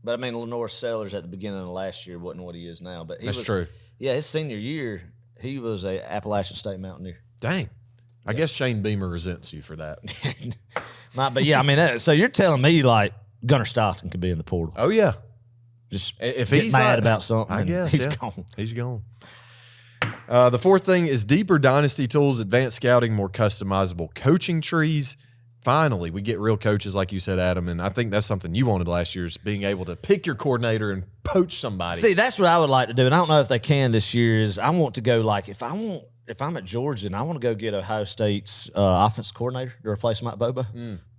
[SPEAKER 3] But I mean, Lenore Sellers at the beginning of last year wasn't what he is now. But
[SPEAKER 2] That's true.
[SPEAKER 3] Yeah, his senior year, he was a Appalachian State Mountaineer.
[SPEAKER 2] Dang. I guess Shane Beamer resents you for that.
[SPEAKER 3] But yeah, I mean, so you're telling me like Gunner Stockton could be in the portal?
[SPEAKER 2] Oh, yeah.
[SPEAKER 3] Just
[SPEAKER 2] if
[SPEAKER 3] get
[SPEAKER 2] he's
[SPEAKER 3] mad
[SPEAKER 2] not,
[SPEAKER 3] about something,
[SPEAKER 2] I guess
[SPEAKER 3] he's
[SPEAKER 2] yeah.
[SPEAKER 3] gone.
[SPEAKER 2] He's gone. The fourth thing is deeper dynasty tools, advanced scouting, more customizable coaching trees. Finally, we get real coaches, like you said, Adam, and I think that's something you wanted last year is being able to pick your coordinator and poach somebody.
[SPEAKER 3] See, that's what I would like to do, and I don't know if they can this year. Is I want to go like if I'm at Georgia and I want to go get Ohio State's offensive coordinator to replace Mike Bobo.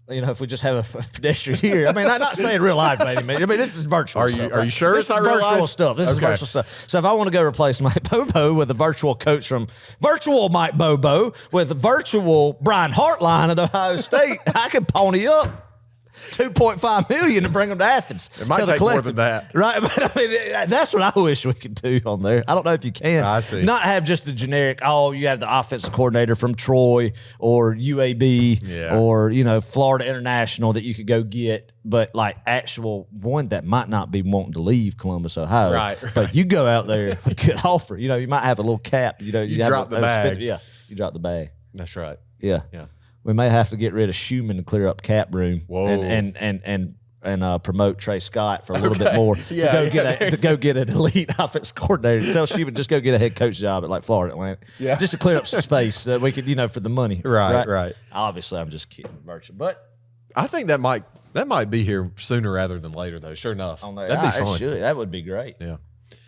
[SPEAKER 3] You know, if we just have a pedestrian here. I mean, I'm not saying real life, baby. I mean, this is virtual.
[SPEAKER 2] Are you sure
[SPEAKER 3] This
[SPEAKER 2] it's
[SPEAKER 3] is
[SPEAKER 2] not real
[SPEAKER 3] virtual
[SPEAKER 2] life?
[SPEAKER 3] stuff. This is
[SPEAKER 2] Okay.
[SPEAKER 3] virtual stuff. So if I want to go replace Mike Bobo with a virtual coach from virtual Mike Bobo with a virtual Brian Hartline at Ohio State, I could pony up $2.5 million to bring them to Athens.
[SPEAKER 2] It might
[SPEAKER 3] to the
[SPEAKER 2] take more
[SPEAKER 3] collective.
[SPEAKER 2] than that.
[SPEAKER 3] Right? But I mean, that's what I wish we could do on there. I don't know if you can.
[SPEAKER 2] I see.
[SPEAKER 3] Not have just the generic, you have the offensive coordinator from Troy or UAB or, Florida International that you could go get, but like actual one that might not be wanting to leave Columbus, Ohio.
[SPEAKER 2] Right.
[SPEAKER 3] But you go out there with a good offer. You might have a little cap. You
[SPEAKER 2] drop the bag.
[SPEAKER 3] You drop the bag.
[SPEAKER 2] That's right.
[SPEAKER 3] Yeah.
[SPEAKER 2] Yeah.
[SPEAKER 3] We may have to get rid of Schumann to clear up cap room.
[SPEAKER 2] Whoa.
[SPEAKER 3] And promote Trey Scott for a little bit more
[SPEAKER 2] Yeah,
[SPEAKER 3] to go get an elite offense coordinator. Tell Schumann just go get a head coach job at like Florida Atlantic.
[SPEAKER 2] Yeah.
[SPEAKER 3] Just to clear up some space that we could, for the money.
[SPEAKER 2] Right.
[SPEAKER 3] Obviously, I'm just kidding, Virtual, but
[SPEAKER 2] I think that might be here sooner rather than later, though. Sure enough.
[SPEAKER 3] on there,
[SPEAKER 2] That'd be
[SPEAKER 3] it
[SPEAKER 2] fun.
[SPEAKER 3] should. That would be great.
[SPEAKER 2] Yeah.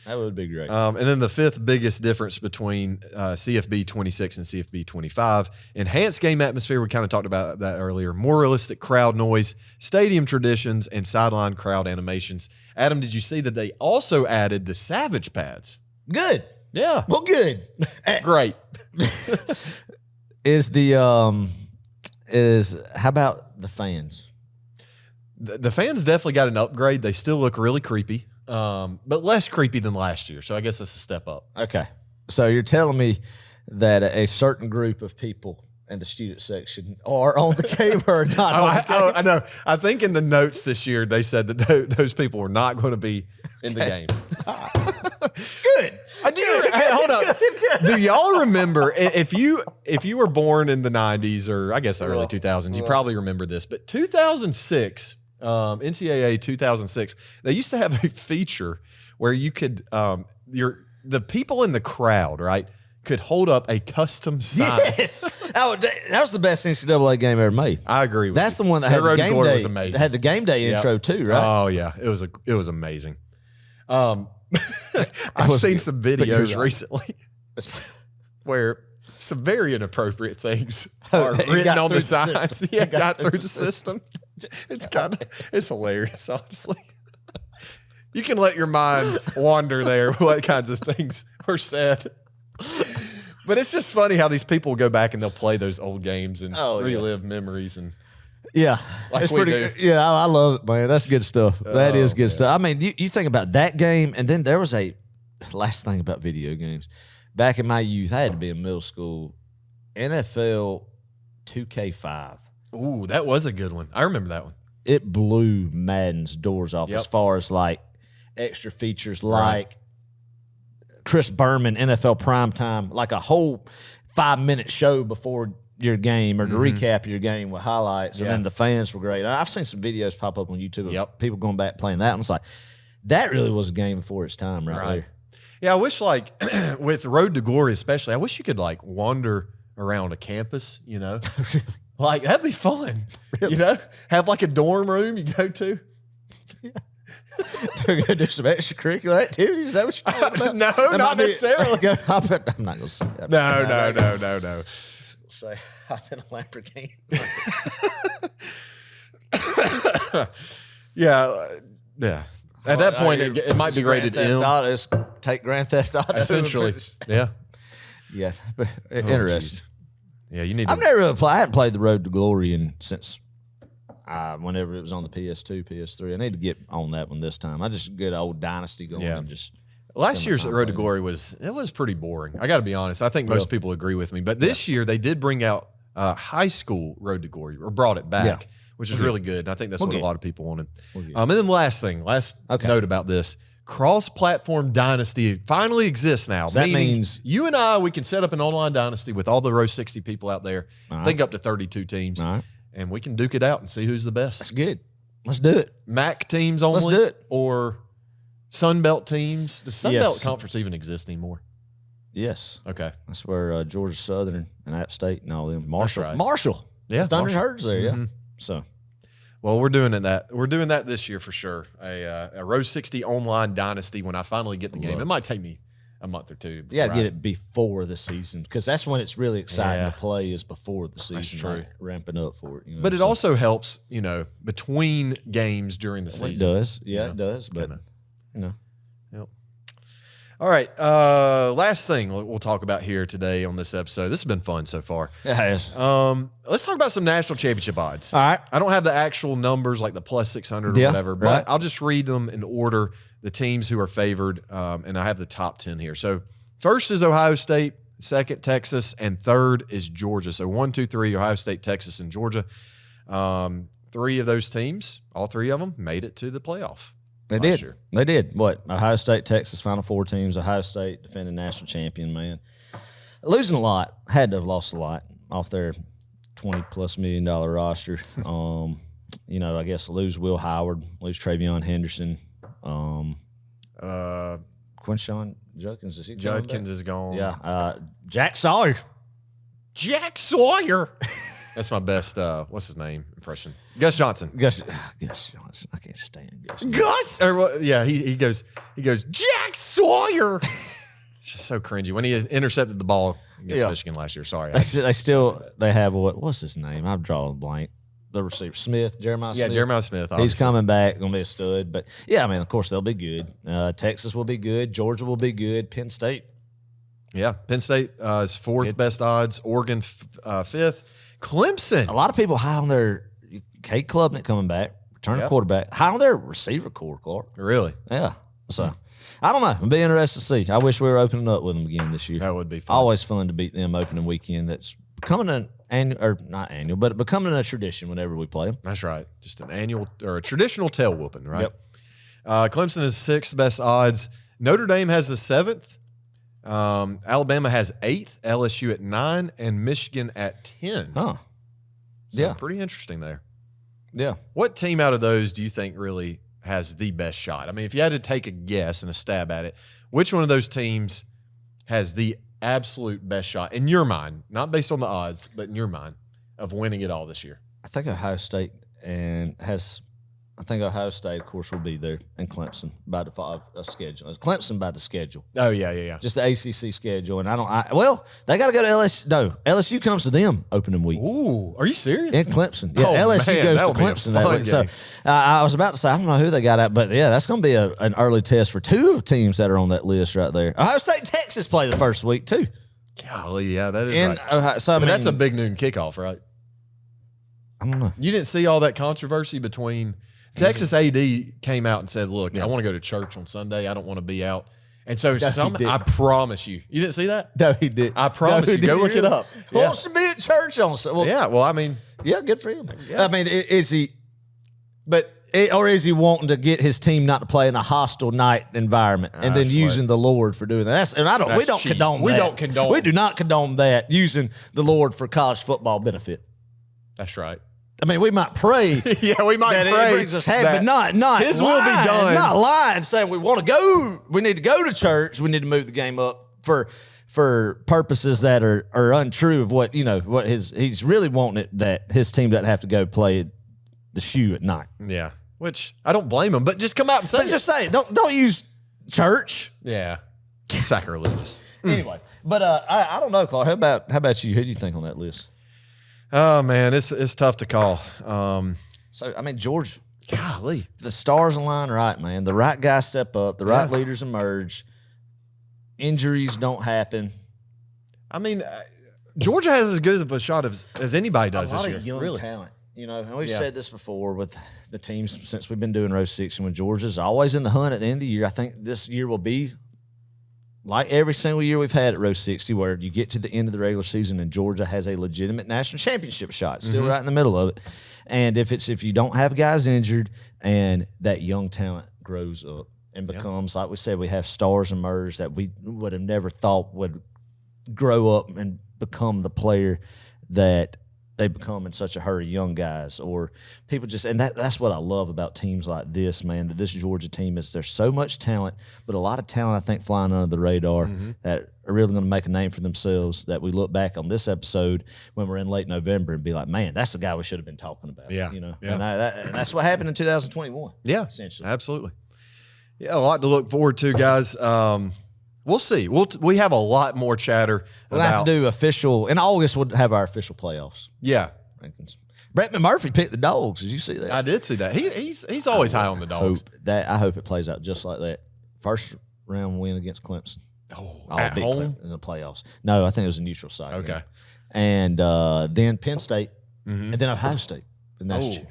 [SPEAKER 3] That would be great.
[SPEAKER 2] And then the fifth biggest difference between CFB 26 and CFB 25, enhanced game atmosphere. We kind of talked about that earlier. More realistic crowd noise, stadium traditions, and sideline crowd animations. Adam, did you see that they also added the Savage pads?
[SPEAKER 3] Good.
[SPEAKER 2] Yeah.
[SPEAKER 3] Well, good.
[SPEAKER 2] Great.
[SPEAKER 3] How about the fans?
[SPEAKER 2] The fans definitely got an upgrade. They still look really creepy, but less creepy than last year. So I guess that's a step up.
[SPEAKER 3] Okay. So you're telling me that a certain group of people in the student section are on the game or not on the game?
[SPEAKER 2] I know. I think in the notes this year they said that those people were not going to be in the game.
[SPEAKER 3] Good.
[SPEAKER 2] Hey, hold up. Do y'all remember if you were born in the 90s or I guess the early 2000s, you probably remember this, but 2006, NCAA 2006, they used to have a feature where you could the people in the crowd, right, could hold up a custom sign.
[SPEAKER 3] Yes. That was the best NCAA game ever made.
[SPEAKER 2] I agree with
[SPEAKER 3] That's
[SPEAKER 2] you.
[SPEAKER 3] the one that
[SPEAKER 2] Their
[SPEAKER 3] had the
[SPEAKER 2] road to
[SPEAKER 3] game
[SPEAKER 2] glory
[SPEAKER 3] day.
[SPEAKER 2] was amazing.
[SPEAKER 3] Had the game day intro too, right?
[SPEAKER 2] Oh yeah, it was amazing. I've seen some videos recently where some very inappropriate things are
[SPEAKER 3] It
[SPEAKER 2] written
[SPEAKER 3] got
[SPEAKER 2] on
[SPEAKER 3] through
[SPEAKER 2] the
[SPEAKER 3] the
[SPEAKER 2] signs.
[SPEAKER 3] system.
[SPEAKER 2] Yeah,
[SPEAKER 3] It got
[SPEAKER 2] got
[SPEAKER 3] through
[SPEAKER 2] through
[SPEAKER 3] the
[SPEAKER 2] the system. It's hilarious, honestly. You can let your mind wander there. What kinds of things were said? But it's just funny how these people go back and they'll play those old games and relive memories and.
[SPEAKER 3] Yeah,
[SPEAKER 2] Like
[SPEAKER 3] it's
[SPEAKER 2] we
[SPEAKER 3] pretty.
[SPEAKER 2] do.
[SPEAKER 3] Yeah, I love it, man. That's good stuff. That is good
[SPEAKER 2] man.
[SPEAKER 3] stuff. I mean, you think about that game, and then there was a last thing about video games. Back in my youth, I had to be in middle school. NFL 2K5.
[SPEAKER 2] Ooh, that was a good one. I remember that one.
[SPEAKER 3] It blew Madden's doors off as far as like extra features, like Chris Berman NFL Primetime, like a whole 5-minute show before your game or to recap your game with highlights, and then the fans were great. I've seen some videos pop up on YouTube of people going back playing that, and it's like that really was a game before its time, right there.
[SPEAKER 2] Yeah, I wish like with Road to Glory especially, I wish you could like wander around a campus,
[SPEAKER 3] Really?
[SPEAKER 2] Like that'd be fun. Have like a dorm room you go to.
[SPEAKER 3] They're gonna do some extracurricular activities. Is that what you're talking about?
[SPEAKER 2] No,
[SPEAKER 3] That
[SPEAKER 2] not
[SPEAKER 3] might be-
[SPEAKER 2] necessarily.
[SPEAKER 3] I'm not gonna say that.
[SPEAKER 2] No.
[SPEAKER 3] Say I've been a Lamborghini.
[SPEAKER 2] Yeah. At that point, it might be rated M.
[SPEAKER 3] Take Grand Theft Auto.
[SPEAKER 2] Essentially, yeah.
[SPEAKER 3] Yeah, but interesting.
[SPEAKER 2] Geez. Yeah, you need
[SPEAKER 3] I've
[SPEAKER 2] to.
[SPEAKER 3] never really played. I haven't played the Road to Glory since whenever it was on the PS2, PS3. I need to get on that one this time. I just get old Dynasty going and just.
[SPEAKER 2] Last year's
[SPEAKER 3] time
[SPEAKER 2] Road to
[SPEAKER 3] playing.
[SPEAKER 2] Glory was pretty boring. I got to be honest. I think most people agree with me. But this year they did bring out high school Road to Glory, or brought it back, which is really good. And I think that's what a lot of people wanted. And then last note about this. Cross-platform Dynasty finally exists now.
[SPEAKER 3] So that
[SPEAKER 2] meaning
[SPEAKER 3] means
[SPEAKER 2] you and I, we can set up an online Dynasty with all the Row 60 people out there. I think up to 32 teams. And we can duke it out and see who's the best.
[SPEAKER 3] that's good. Let's do it.
[SPEAKER 2] MAC teams only?
[SPEAKER 3] Let's do it.
[SPEAKER 2] Or Sun Belt teams? Does Sun
[SPEAKER 3] Yes.
[SPEAKER 2] Belt Conference even exist anymore?
[SPEAKER 3] Yes.
[SPEAKER 2] Okay.
[SPEAKER 3] That's where Georgia Southern and App State and all them. Marshall.
[SPEAKER 2] right.
[SPEAKER 3] Marshall.
[SPEAKER 2] Yeah,
[SPEAKER 3] Thunder
[SPEAKER 2] Marshall.
[SPEAKER 3] Herds there, yeah. So.
[SPEAKER 2] Well, we're doing that. We're doing that this year for sure. A Row 60 online Dynasty when I finally get the game. It might take me a month or two.
[SPEAKER 3] You got to get it before the season because that's when it's really exciting
[SPEAKER 2] Yeah.
[SPEAKER 3] to play is before the season.
[SPEAKER 2] true.
[SPEAKER 3] Like, ramping up for it. You know,
[SPEAKER 2] But it
[SPEAKER 3] so-
[SPEAKER 2] also helps, between games during the
[SPEAKER 3] It
[SPEAKER 2] season.
[SPEAKER 3] does. Yeah, it does. But,
[SPEAKER 2] Yep. All right. Last thing we'll talk about here today on this episode. This has been fun so far.
[SPEAKER 3] it has.
[SPEAKER 2] Let's talk about some national championship odds.
[SPEAKER 3] All right.
[SPEAKER 2] I don't have the actual numbers like the plus 600 or
[SPEAKER 3] Yeah,
[SPEAKER 2] whatever, but
[SPEAKER 3] right.
[SPEAKER 2] I'll just read them in order, the teams who are favored, and I have the top 10 here. So first is Ohio State, second Texas, and third is Georgia. So 1, 2, 3, Ohio State, Texas, and Georgia. Three of those teams, all three of them, made it to the playoff.
[SPEAKER 3] They
[SPEAKER 2] last
[SPEAKER 3] did.
[SPEAKER 2] year.
[SPEAKER 3] They did. What? Ohio State, Texas, Final Four teams. Ohio State, defending national champion, man. Losing a lot. Had to have lost a lot off their $20+ million roster. I guess lose Will Howard, lose Travion Henderson. Quinshawn Judkins, is he coming back?
[SPEAKER 2] Judkins is gone.
[SPEAKER 3] Yeah. Jack Sawyer.
[SPEAKER 2] Jack Sawyer. That's my best, what's his name, impression. Gus Johnson.
[SPEAKER 3] Gus Johnson. I can't stand Gus.
[SPEAKER 2] Gus, or what? Yeah, he goes, Jack Sawyer. It's just so cringy when he intercepted the ball against Michigan last year. Sorry,
[SPEAKER 3] They have what's his name? I'm drawing a blank. The receiver Smith, Jeremiah Smith.
[SPEAKER 2] Yeah, Jeremiah Smith.
[SPEAKER 3] He's
[SPEAKER 2] Obviously.
[SPEAKER 3] coming back, gonna be a stud. But yeah, I mean, of course they'll be good. Texas will be good. Georgia will be good. Penn State.
[SPEAKER 2] Yeah, Penn State is fourth best odds. Oregon fifth. Clemson.
[SPEAKER 3] A lot of people high on their Kate Klubnik coming back, returning quarterback. High on their receiver core, Clark.
[SPEAKER 2] Really?
[SPEAKER 3] Yeah. So I don't know. I'd be interested to see. I wish we were opening up with them again this year.
[SPEAKER 2] That would be fun.
[SPEAKER 3] Always fun to beat them opening weekend. That's becoming an annual, or not annual, but becoming a tradition whenever we play them.
[SPEAKER 2] That's right. Just an annual or a traditional tail whooping, right?
[SPEAKER 3] Yep.
[SPEAKER 2] Clemson is sixth best odds. Notre Dame has the seventh. Alabama has eighth. LSU at 9, and Michigan at 10.
[SPEAKER 3] Huh.
[SPEAKER 2] So pretty interesting there.
[SPEAKER 3] Yeah.
[SPEAKER 2] What team out of those do you think really has the best shot? I mean, if you had to take a guess and a stab at it, which one of those teams has the absolute best shot in your mind, not based on the odds, but in your mind, of winning it all this year?
[SPEAKER 3] I think Ohio State Ohio State, of course, will be there, and Clemson by default of schedule. It's Clemson by the schedule.
[SPEAKER 2] Oh, yeah.
[SPEAKER 3] Just the ACC schedule. And they got to go to LSU. No, LSU comes to them opening week.
[SPEAKER 2] Ooh, are you serious?
[SPEAKER 3] In Clemson. Yeah,
[SPEAKER 2] Oh,
[SPEAKER 3] LSU
[SPEAKER 2] man,
[SPEAKER 3] goes
[SPEAKER 2] that'll
[SPEAKER 3] to
[SPEAKER 2] be a
[SPEAKER 3] Clemson that
[SPEAKER 2] fun
[SPEAKER 3] week. So
[SPEAKER 2] game.
[SPEAKER 3] I was about to say, I don't know who they got at, but yeah, that's going to be an early test for two teams that are on that list right there. Ohio State and Texas play the first week, too.
[SPEAKER 2] Golly, yeah, that is right.
[SPEAKER 3] Ohio, so,
[SPEAKER 2] But that's a big noon kickoff, right?
[SPEAKER 3] I don't know.
[SPEAKER 2] You didn't see all that controversy between Texas AD came out and said, look, I want to go to church on Sunday. I don't want to be out. And so I promise you didn't see that?
[SPEAKER 3] No, he did.
[SPEAKER 2] I promise you. Go look it up.
[SPEAKER 3] Who wants to be at church on Sunday? Well,
[SPEAKER 2] Yeah, well, I mean,
[SPEAKER 3] yeah, good for him.
[SPEAKER 2] Yeah.
[SPEAKER 3] I mean, is he,
[SPEAKER 2] but
[SPEAKER 3] or is he wanting to get his team not to play in a hostile night environment and then
[SPEAKER 2] That's
[SPEAKER 3] using the Lord for doing that? We don't
[SPEAKER 2] cheap.
[SPEAKER 3] condone
[SPEAKER 2] We
[SPEAKER 3] that.
[SPEAKER 2] don't condone-
[SPEAKER 3] We do not condone that, using the Lord for college football benefit.
[SPEAKER 2] that's right.
[SPEAKER 3] I mean, we might pray
[SPEAKER 2] Yeah, we might
[SPEAKER 3] that
[SPEAKER 2] pray
[SPEAKER 3] it brings us happy,
[SPEAKER 2] that
[SPEAKER 3] but not
[SPEAKER 2] His
[SPEAKER 3] lying,
[SPEAKER 2] will be done.
[SPEAKER 3] Not lying, saying we want to go. We need to go to church. We need to move the game up for purposes that are untrue of what he's really wanting it, that his team doesn't have to go play the shoe at night.
[SPEAKER 2] Yeah. which I don't blame them, but just come out and say
[SPEAKER 3] But
[SPEAKER 2] it.
[SPEAKER 3] just say it. Don't use church.
[SPEAKER 2] Yeah. Sacrilegious.
[SPEAKER 3] Anyway, but I don't know, Clark. How about you? Who do you think on that list?
[SPEAKER 2] Oh, man, it's tough to call.
[SPEAKER 3] So, I mean, George,
[SPEAKER 2] Golly.
[SPEAKER 3] the stars align right, man. The right guys step up. The right leaders emerge. Injuries don't happen.
[SPEAKER 2] I mean, Georgia has as good of a shot as anybody does
[SPEAKER 3] A lot
[SPEAKER 2] this year.
[SPEAKER 3] of young
[SPEAKER 2] really.
[SPEAKER 3] talent. You know, and we've said this before with the teams since we've been doing Row 6 and with Georgia's always in the hunt at the end of the year. I think this year will be like every single year we've had at Row 60, where you get to the end of the regular season and Georgia has a legitimate national championship shot, still right in the middle of it. And if you don't have guys injured and that young talent grows up and becomes, like we said, we have stars emerge that we would have never thought would grow up and become the player that they become in such a hurry, young guys or people just, and that's what I love about teams like this, man, that this Georgia team is there's so much talent, but a lot of talent, I think, flying under the radar that are really going to make a name for themselves, that we look back on this episode when we're in late November and be like, man, that's the guy we should have been talking about.
[SPEAKER 2] Yeah.
[SPEAKER 3] You know,
[SPEAKER 2] Yeah.
[SPEAKER 3] and that's what happened in 2021.
[SPEAKER 2] Yeah,
[SPEAKER 3] essentially.
[SPEAKER 2] absolutely. Yeah, a lot to look forward to, guys. We'll see. We have a lot more chatter
[SPEAKER 3] We'll
[SPEAKER 2] about.
[SPEAKER 3] have to do official, in August we'll have our official playoffs
[SPEAKER 2] Yeah,
[SPEAKER 3] rankings. Brett McMurphy picked the Dogs. Did you see that?
[SPEAKER 2] I did see that. He's always high on the Dogs.
[SPEAKER 3] I hope it plays out just like that. First round win against Clemson.
[SPEAKER 2] At
[SPEAKER 3] beat
[SPEAKER 2] home?
[SPEAKER 3] Clemson in the playoffs. No, I think it was a neutral site.
[SPEAKER 2] Okay.
[SPEAKER 3] yeah. And then Penn State, and then Ohio State. And that's
[SPEAKER 2] Man,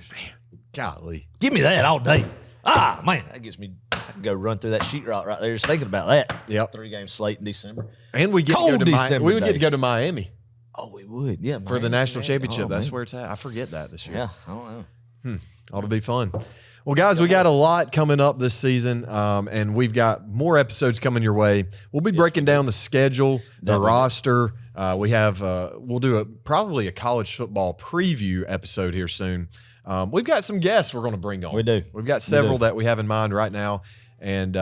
[SPEAKER 2] golly.
[SPEAKER 3] give me that all day. Ah, man, that gets me. I can go run through that sheetrock right there just thinking about that.
[SPEAKER 2] Yep.
[SPEAKER 3] 3-game slate in December.
[SPEAKER 2] And we get to
[SPEAKER 3] Cold
[SPEAKER 2] go to
[SPEAKER 3] December
[SPEAKER 2] we would get
[SPEAKER 3] day.
[SPEAKER 2] to go to Miami
[SPEAKER 3] Oh, we would. Yeah,
[SPEAKER 2] for the
[SPEAKER 3] Miami's
[SPEAKER 2] national
[SPEAKER 3] in
[SPEAKER 2] championship.
[SPEAKER 3] Oh,
[SPEAKER 2] That's
[SPEAKER 3] man.
[SPEAKER 2] where it's at. I forget that this year.
[SPEAKER 3] Yeah, I don't know.
[SPEAKER 2] Ought to be fun. Well, guys, we got a lot coming up this season, and we've got more episodes coming your way. We'll be breaking down the schedule, the roster. We have we'll do probably a college football preview episode here soon. We've got some guests we're going to bring on.
[SPEAKER 3] We do.
[SPEAKER 2] We've got several that we have in mind right now, and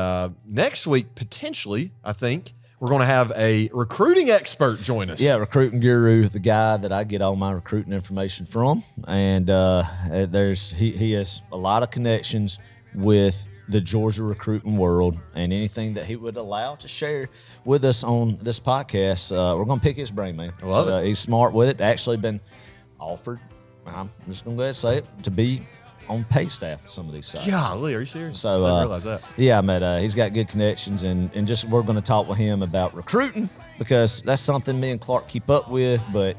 [SPEAKER 2] next week potentially, I think we're going to have a recruiting expert join us.
[SPEAKER 3] Yeah, recruiting guru, the guy that I get all my recruiting information from, and he has a lot of connections with the Georgia recruiting world, and anything that he would allow to share with us on this podcast, we're going to pick his brain, man.
[SPEAKER 2] Love it.
[SPEAKER 3] He's smart with it. Actually, been offered. I'm just going to go ahead and say it, to be on pay staff at some of these sites.
[SPEAKER 2] Golly, are you serious?
[SPEAKER 3] So
[SPEAKER 2] I didn't realize that.
[SPEAKER 3] Yeah, but he's got good connections, and just we're going to talk with him about recruiting, because that's something me and Clark keep up with, but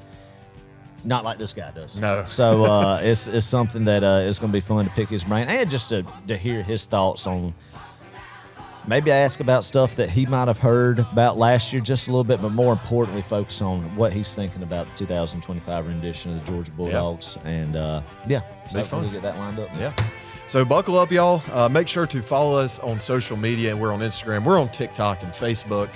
[SPEAKER 3] not like this guy does.
[SPEAKER 2] No.
[SPEAKER 3] So it's something that it's going to be fun to pick his brain, and just to hear his thoughts on. Maybe I ask about stuff that he might have heard about last year just a little bit, but more importantly, focus on what he's thinking about the 2025 rendition of the Georgia Bulldogs. And, so
[SPEAKER 2] fun.
[SPEAKER 3] we'll get that lined up.
[SPEAKER 2] Yeah. So buckle up, y'all. Make sure to follow us on social media. We're on Instagram. We're on TikTok and Facebook.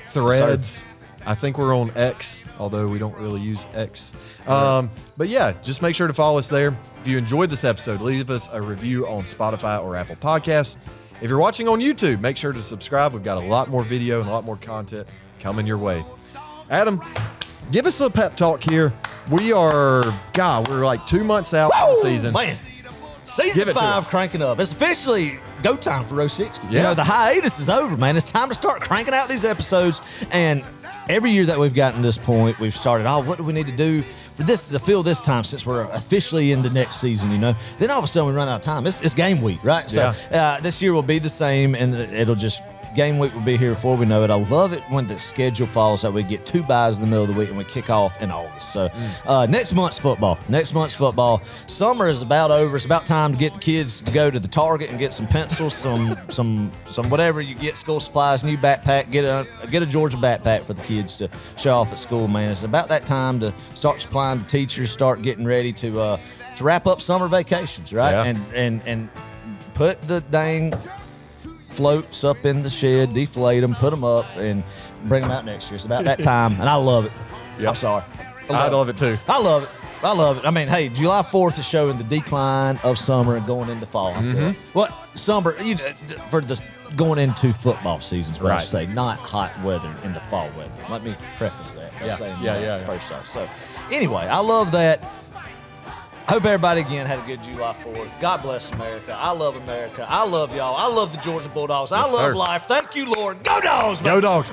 [SPEAKER 2] Threads. I think we're on X, although we don't really use X. But yeah, just make sure to follow us there. If you enjoyed this episode, leave us a review on Spotify or Apple Podcasts. If you're watching on YouTube, make sure to subscribe. We've got a lot more video and a lot more content coming your way. Adam, give us a pep talk here. We're like 2 months out from the season.
[SPEAKER 3] Man,
[SPEAKER 2] Give
[SPEAKER 3] season
[SPEAKER 2] it to
[SPEAKER 3] 5
[SPEAKER 2] us.
[SPEAKER 3] cranking up. It's officially go time for Row 60.
[SPEAKER 2] Yeah.
[SPEAKER 3] The hiatus is over, man. It's time to start cranking out these episodes. And every year that we've gotten to this point, we've started, what do we need to do for this to fill this time, since we're officially in the next season, Then all of a sudden we run out of time. It's game week, right? So this year will be the same, and it'll just, game week will be here before we know it. I love it when the schedule falls that we get 2 byes in the middle of the week and we kick off in August. So next month's football. Summer is about over. It's about time to get the kids to go to the Target and get some pencils, some whatever you get, school supplies, new backpack. Get a Georgia backpack for the kids to show off at school, man. It's about that time to start supplying the teachers, start getting ready to wrap up summer vacations, right?
[SPEAKER 2] Yeah.
[SPEAKER 3] And put the dang floats up in the shed, deflate them, put them up, and bring them out next year. It's about that time, and I love it.
[SPEAKER 2] Yep.
[SPEAKER 3] I'm sorry.
[SPEAKER 2] I love it too.
[SPEAKER 3] I love it. I mean, hey, July 4th is showing the decline of summer and going into fall. I feel. What summer? For the going into football seasons, what I should say, not hot weather into fall weather. Let me preface that by saying that first off. So, anyway, I love that. I hope everybody again had a good July 4th. God bless America. I love America. I love y'all. I love the Georgia Bulldogs. I love
[SPEAKER 2] sir.
[SPEAKER 3] life. Thank you, Lord. Go Dogs, man.
[SPEAKER 2] Go Dogs.